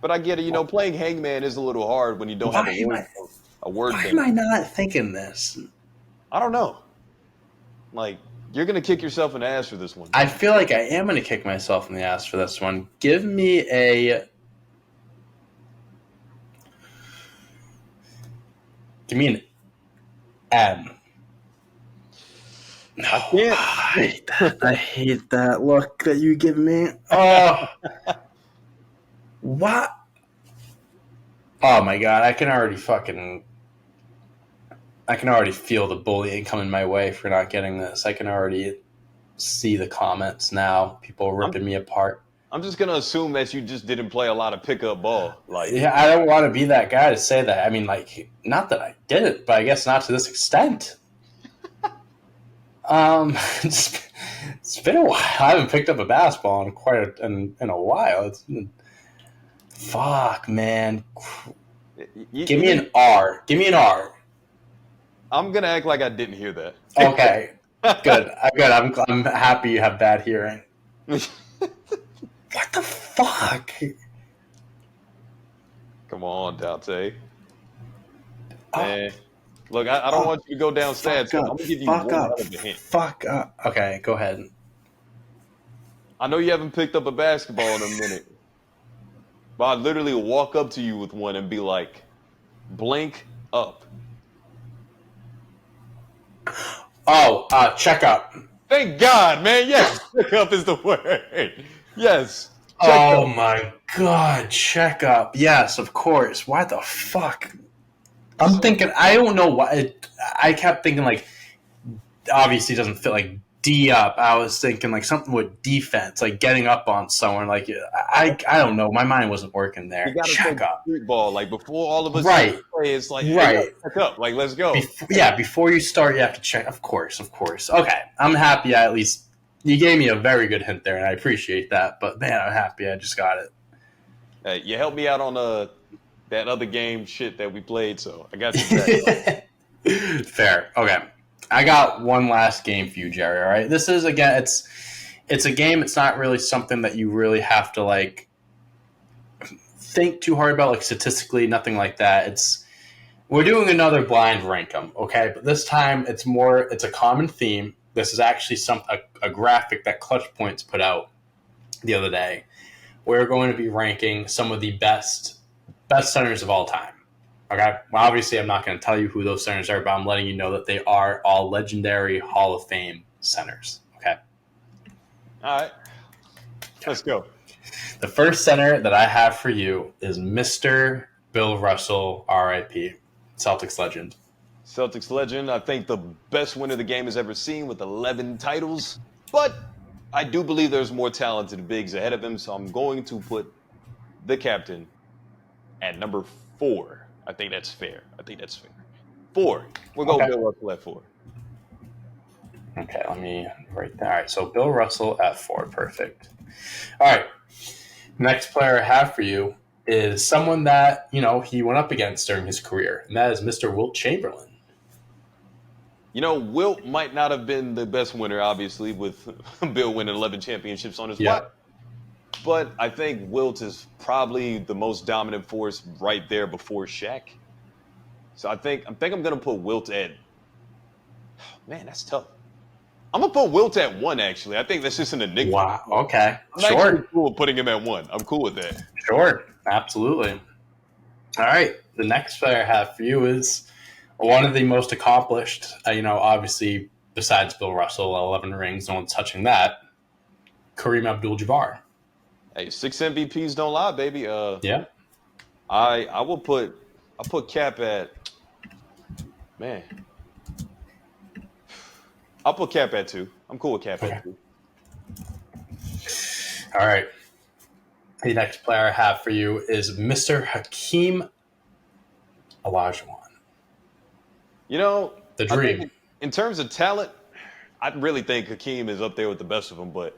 But I get it. Playing Hangman is a little hard when you don't have Why a am word I a word why am bank. I not thinking this? I don't know. Like you're gonna kick yourself in the ass for this one. I feel like I am going to kick myself in the ass for this one. Give me an M. No, I can't. I hate that. I hate that look that you give me. Oh, what? Oh my god, I can already feel the bullying coming my way for not getting this. I can already see the comments now. People I'm ripping me apart. I'm just gonna assume that you just didn't play a lot of pickup ball. Like Yeah, I don't want to be that guy to say that. I mean, like, not that I didn't, but I guess not to this extent. Um, it's, it's been a while. I haven't picked up a basketball in a while. Fuck, man. Give me an R. Give me an R. I'm gonna act like I didn't hear that. Okay, good. I'm happy you have bad hearing. What the fuck? Come on, Dante. Oh, Man, look, I don't want you to go down sad, fuck so I'm up. gonna give you Fuck one up. hell of a hint. Fuck up. Okay, go ahead. I know you haven't picked up a basketball in a minute, but I literally walk up to you with one and be like, "Blink up." Oh, checkup. Thank God, man. Yes, pick up is the word. Yes, check Oh up. my god, checkup. Yes, of course. Why the fuck? I'm So thinking. I don't know why. I kept thinking like obviously doesn't fit like D up. I was thinking like something with defense, like getting up on someone. Like I don't know. My mind wasn't working you there. gotta Check think up. street ball. Like before all of us even Right. play, it's like, hey, yo, Right. check up. Like, let's go. Before you start, you have to check. Of course. Okay, I'm happy. I at least you gave me a very good hint there, and I appreciate that. But man, I'm happy I just got it. You helped me out on that other game shit that we played, so I got you back. Fair. Okay. I got one last game for you, Jerry. All right. This is again. It's a game. It's not really something that you really have to like think too hard about, like statistically, nothing like that. We're doing another blind rank 'em, okay? But this time it's a common theme. This is actually a graphic that Clutch Points put out the other day. We're going to be ranking some of the best centers of all time. Okay? Well, obviously, I'm not going to tell you who those centers are, but I'm letting you know that they are all legendary Hall of Fame centers. Okay? All right, let's go. The first center that I have for you is Mr. Bill Russell, RIP, Celtics legend. Celtics legend. I think the best winner the game has ever seen with 11 titles. But I do believe there's more talented bigs ahead of him, so I'm going to put the captain at number 4. I think that's fair. 4. We'll go Okay. Bill Russell at 4. Okay, let me write that. All right, so Bill Russell at 4. Perfect. All right. Next player I have for you is someone that, he went up against during his career, and that is Mr. Wilt Chamberlain. Wilt might not have been the best winner, obviously, with Bill winning 11 championships on his watch. Yep. But I think Wilt is probably the most dominant force right there before Shaq. So I think I'm going to put Wilt at. Man, that's tough. I'm gonna put Wilt at 1. Actually, I think that's just an enigma. Wow. Okay. I'm actually cool with putting him at 1. I'm cool with that. Sure. Absolutely. All right. The next player I have for you is one of the most accomplished. Obviously, besides Bill Russell, 11 rings, no one's touching that. Kareem Abdul-Jabbar. Hey, 6 MVPs don't lie, baby. Yeah. I'll put Cap at. Man, I'll put Cap at 2. I'm cool with Cap at 2. All right. The next player I have for you is Mr. Hakeem Olajuwon. You know, The I dream. think in terms of talent, I really think Hakeem is up there with the best of them. But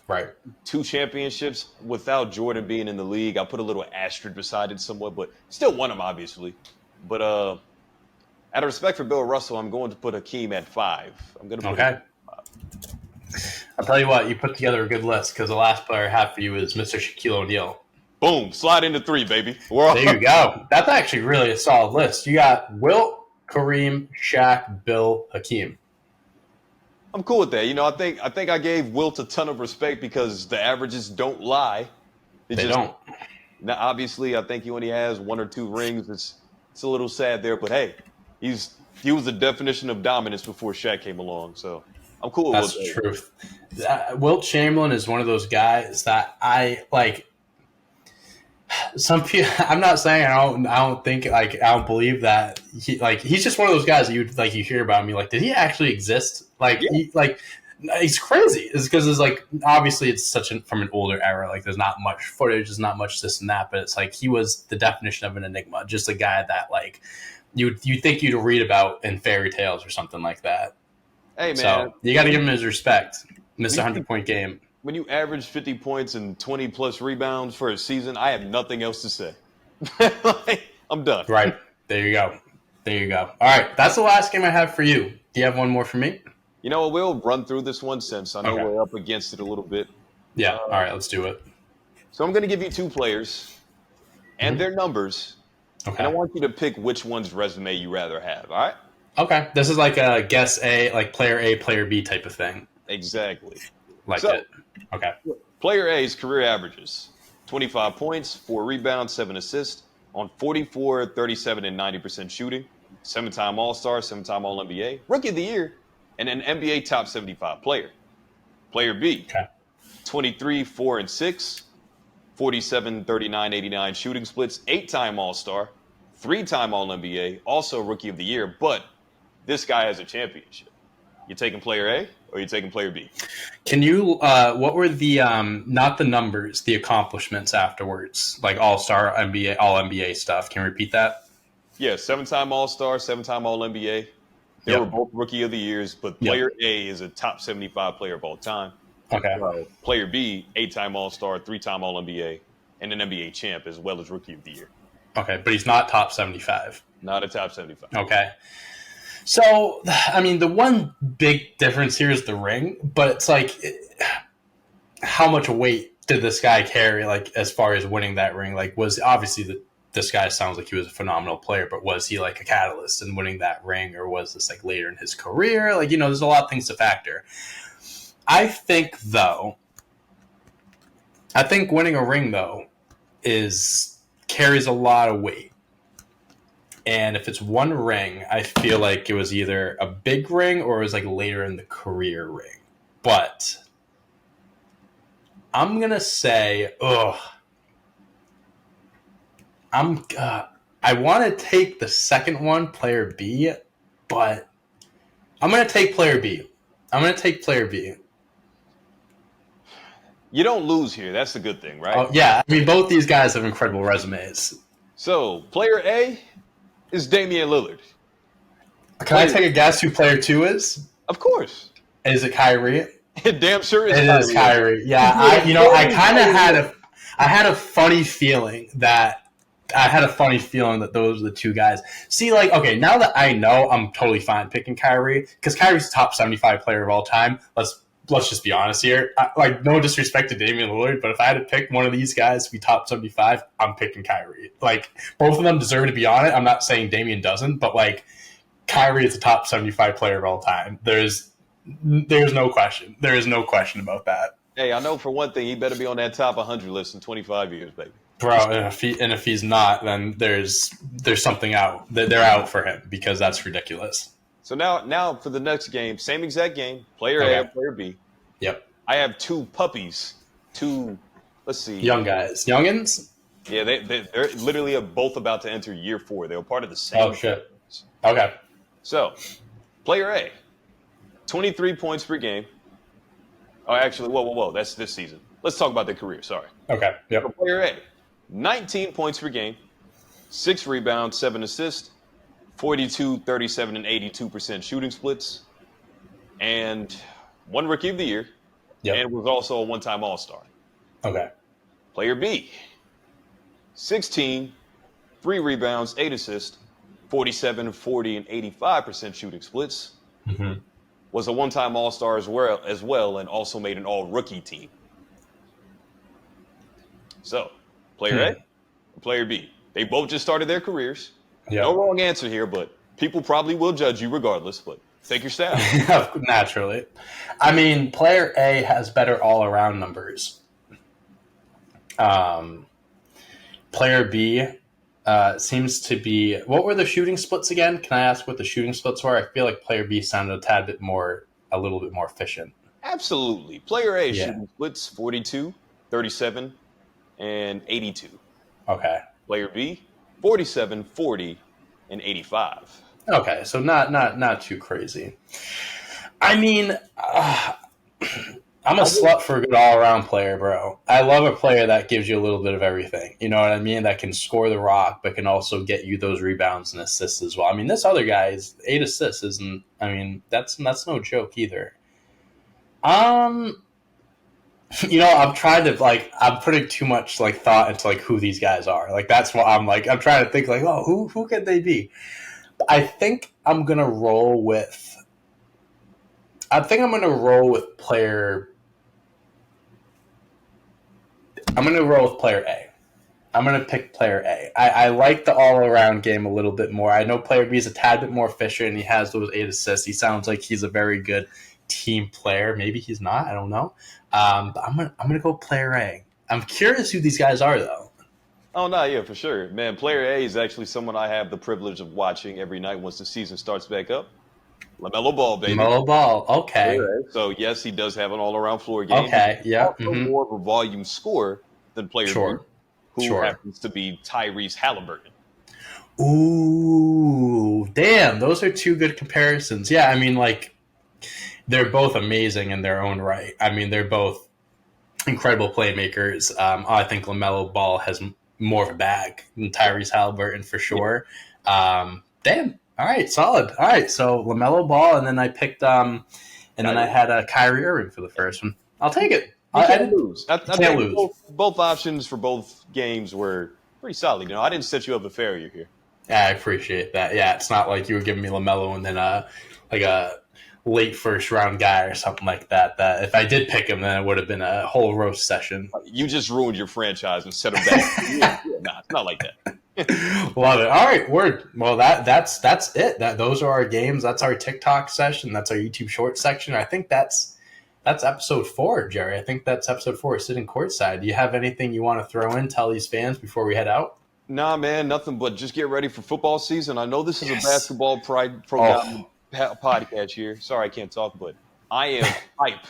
Right. 2 championships without Jordan being in the league, I put a little asterisk beside it somewhat, but still won them obviously. But out of respect for Bill Russell, I'm going to put Hakeem at 5. I'm going to put Hakeem Okay. I'll tell you what, you put together a good list because the last player I have for you is Mr. Shaquille O'Neal. boom, slide into 3, baby. There you go. That's actually really a solid list. You got Wilt, Kareem, Shaq, Bill, Hakeem. I'm cool with that. You know, I think I gave Wilt a ton of respect because the averages don't lie. It They just don't. now obviously I think he only has 1 or 2 rings. It's a little sad there, but hey, he was the definition of dominance before Shaq came along. So I'm cool with That's the that. truth. Wilt Chamberlain is one of those guys that I like. Some people, I'm not saying I don't think like I don't believe that he's just one of those guys that you hear about me like did he actually exist Yeah. he's crazy. It's because it's like obviously it's from an older era, like there's not much footage, there's not much this and that, but it's like he was the definition of an enigma, just a guy that like you think you'd read about in fairy tales or something like that. Hey man, So you got to give him his respect, Mr. 100-point game. when you average 50 points and 20 plus rebounds for a season, I have nothing else to say. Like, I'm done. Right. There you go. There you go. All right. That's the last game I have for you. Do you have one more for me? You know what? We'll run through this one since I know Okay. we're up against it a little bit. Yeah. All right. Let's do it. So I'm going to give you 2 players and their numbers, and I Okay. want you to pick which one's resume you rather have. All right? Okay. This is like a guess like player A, player B type of thing. Exactly. Like So- it. Okay. Player A's career averages 25 points, 4 rebounds, 7 assists on 44, 37, and 90% shooting. 7-time All-Star, 7-time All-NBA, Rookie of the Year, and an NBA Top 75 player. Player B, Okay. 23, 4, and 6, 47, 39, 89 shooting splits, 8-time All-Star, 3-time All-NBA, also Rookie of the Year, but this guy has a championship. You taking player A or you taking player B? Can you? What were the not the numbers, the accomplishments afterwards, like All Star, NBA, All NBA stuff? Can you repeat that? Yeah, 7-time All-Star, 7-time All-NBA. They Yep. were both Rookie of the Years, but Yep. player A is a top 75 player of all time. Okay. Player B, 8-time All-Star, 3-time All-NBA, and an NBA champ as well as Rookie of the Year. Okay, but he's not top 75. Not a top 75. Okay. So, I mean, the one big difference here is the ring, but it's like, how much weight did this guy carry, like, as far as winning that ring? Like, was obviously this guy sounds like he was a phenomenal player, but was he like a catalyst in winning that ring, or was this like later in his career? Like, there's a lot of things to factor. I think winning a ring, though, carries a lot of weight. And if it's one ring, I feel like it was either a big ring or it was like later in the career ring. But I'm going to say, I want to take the second one, player B, but I'm going to take player B. You don't lose here. That's the good thing, right? Oh, yeah, I mean, both these guys have incredible resumes. So, player A is Damian Lillard. Can I take a guess who player 2 is? Of course. Is it Kyrie? It damn sure is. It is Kyrie. Yeah, I had a funny feeling that those are the 2 guys. See, like, okay, now that I know, I'm totally fine picking Kyrie because Kyrie's the top 75 player of all time. Let's just be honest here. Like, no disrespect to Damian Lillard, but if I had to pick one of these guys to be top 75, I'm picking Kyrie. Like, both of them deserve to be on it. I'm not saying Damian doesn't, but like, Kyrie is the top 75 player of all time. There's no question. There is no question about that. Hey, I know for one thing, he better be on that top 100 list in 25 years, baby. Bro, and if he's not, then there's something out. They're out for him because that's ridiculous. So now for the next game, same exact game, player A, player B. Yep. I have 2 puppies. Let's see. Young guys. Youngins? Yeah, they're literally both about to enter year 4. They were part of the same. Oh, shit. Okay. So, player A, 23 points per game. Oh, actually, whoa. That's this season. Let's talk about their career. Sorry. Okay. Yep. So player A, 19 points per game, 6 rebounds, 7 assists, 42, 37, and 82% shooting splits, and one Rookie of the Year, Yep. and was also a one-time All-Star. Okay. Player B, 16, 3 rebounds, 8 assists, 47, 40, and 85% shooting splits. Mm-hmm. Was a one-time All-Star as well, and also made an All-Rookie team. So, Player A and Player B. They both just started their careers. No Yep. wrong answer here, but people probably will judge you regardless. But take your stab. Naturally. I mean, Player A has better all-around numbers. Player B seems to be. What were the shooting splits again? Can I ask what the shooting splits were? I feel like Player B sounded a little bit more efficient. Absolutely. Player A Yeah. shooting splits 42, 37, and 82. Okay. Player B, 47, 40, and 85. Okay. So not too crazy. I mean, I'm a slut for a good all-around player, bro. I love a player that gives you a little bit of everything. You know what I mean? That can score the rock, but can also get you those rebounds and assists as well. I mean, this other guy's 8 assists isn't. I mean, that's no joke either. I'm trying to I'm putting too much thought into who these guys are. That's what I'm trying to think oh, who could they be? I think I'm gonna roll with. player. I'm gonna roll with player A. I'm gonna pick player A. I like the all-around game a little bit more. I know player B is a tad bit more efficient, and he has those 8 assists. He sounds like he's a very good team player. Maybe he's not. I don't know. But I'm gonna go player A. I'm curious who these guys are, though. Oh, no, yeah, for sure. Man, Player A is actually someone I have the privilege of watching every night once the season starts back up. LaMelo Ball, baby. LaMelo Ball. Okay. So, yes, he does have an all-around floor game. Okay. Yeah. Also more of a volume scorer than Player Sure. B, who happens to be Tyrese Halliburton. Ooh, damn. Those are two good comparisons. Yeah, I mean, they're both amazing in their own right. I mean, they're both incredible playmakers. I think LaMelo Ball has more of a bag than Tyrese Halliburton for sure. Damn. All right, solid. All right, so LaMelo Ball, and then I picked, and then I had Kyrie Irving for the first one. I'll take it. You can't lose. I can't think lose. Both options for both games were pretty solid. I didn't set you up a failure here. Yeah, I appreciate that. Yeah, it's not like you were giving me LaMelo and then a late first round guy or something like that. That if I did pick him, then it would have been a whole roast session. You just ruined your franchise and set him back. Nah, it's not like that. Love it. All right, word. Well, that's it. Those are our games. That's our TikTok session. That's our YouTube Shorts section. I think that's episode 4, Jerry. I think that's episode 4. Sitting courtside. Do you have anything you want to throw in? Tell these fans before we head out. Nah, man, nothing but just get ready for football season. I know this is a basketball pride program podcast here. Sorry, I can't talk, but I am hype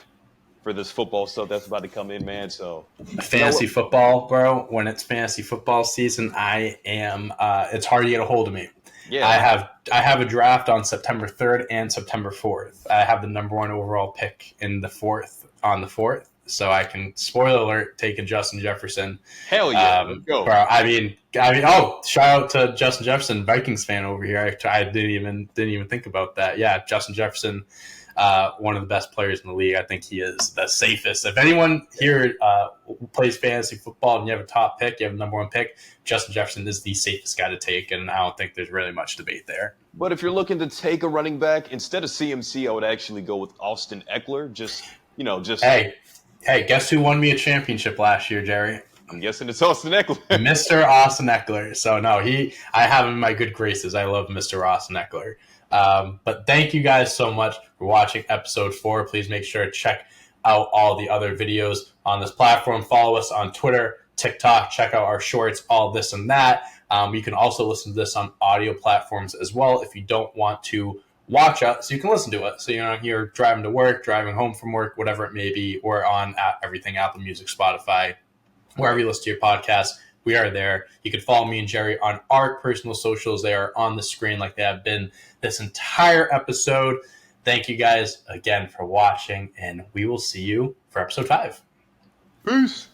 for this football stuff that's about to come in, man. So fantasy football, bro. When it's fantasy football season, I am. It's hard to get a hold of me. Yeah, I have a draft on September 3rd and September 4th. I have the number 1 overall pick in the 4th on the 4th, so I can, spoiler alert, take a Justin Jefferson. Hell yeah, let's go. Bro, I mean, oh, shout out to Justin Jefferson, Vikings fan over here. I didn't even think about that. Yeah, Justin Jefferson. One of the best players in the league. I think he is the safest. If anyone here plays fantasy football and you have a top pick, you have a number 1 pick, Justin Jefferson is the safest guy to take, and I don't think there's really much debate there. But if you're looking to take a running back, instead of CMC, I would actually go with Austin Eckler. Hey, guess who won me a championship last year, Jerry? I'm guessing it's Austin Eckler. Mr. Austin Eckler. So, no, I have him in my good graces. I love Mr. Austin Eckler. But thank you guys so much for watching episode 4. Please make sure to check out all the other videos on this platform. Follow us on Twitter, TikTok, check out our shorts, all this and that. You can also listen to this on audio platforms as well if you don't want to watch us, so you can listen to it. So you're driving to work, driving home from work, whatever it may be. We're on everything, Apple Music, Spotify, wherever you listen to your podcast. We are there. You can follow me and Jerry on our personal socials. They are on the screen like they have been this entire episode. Thank you guys again for watching, and we will see you for episode 5. Peace.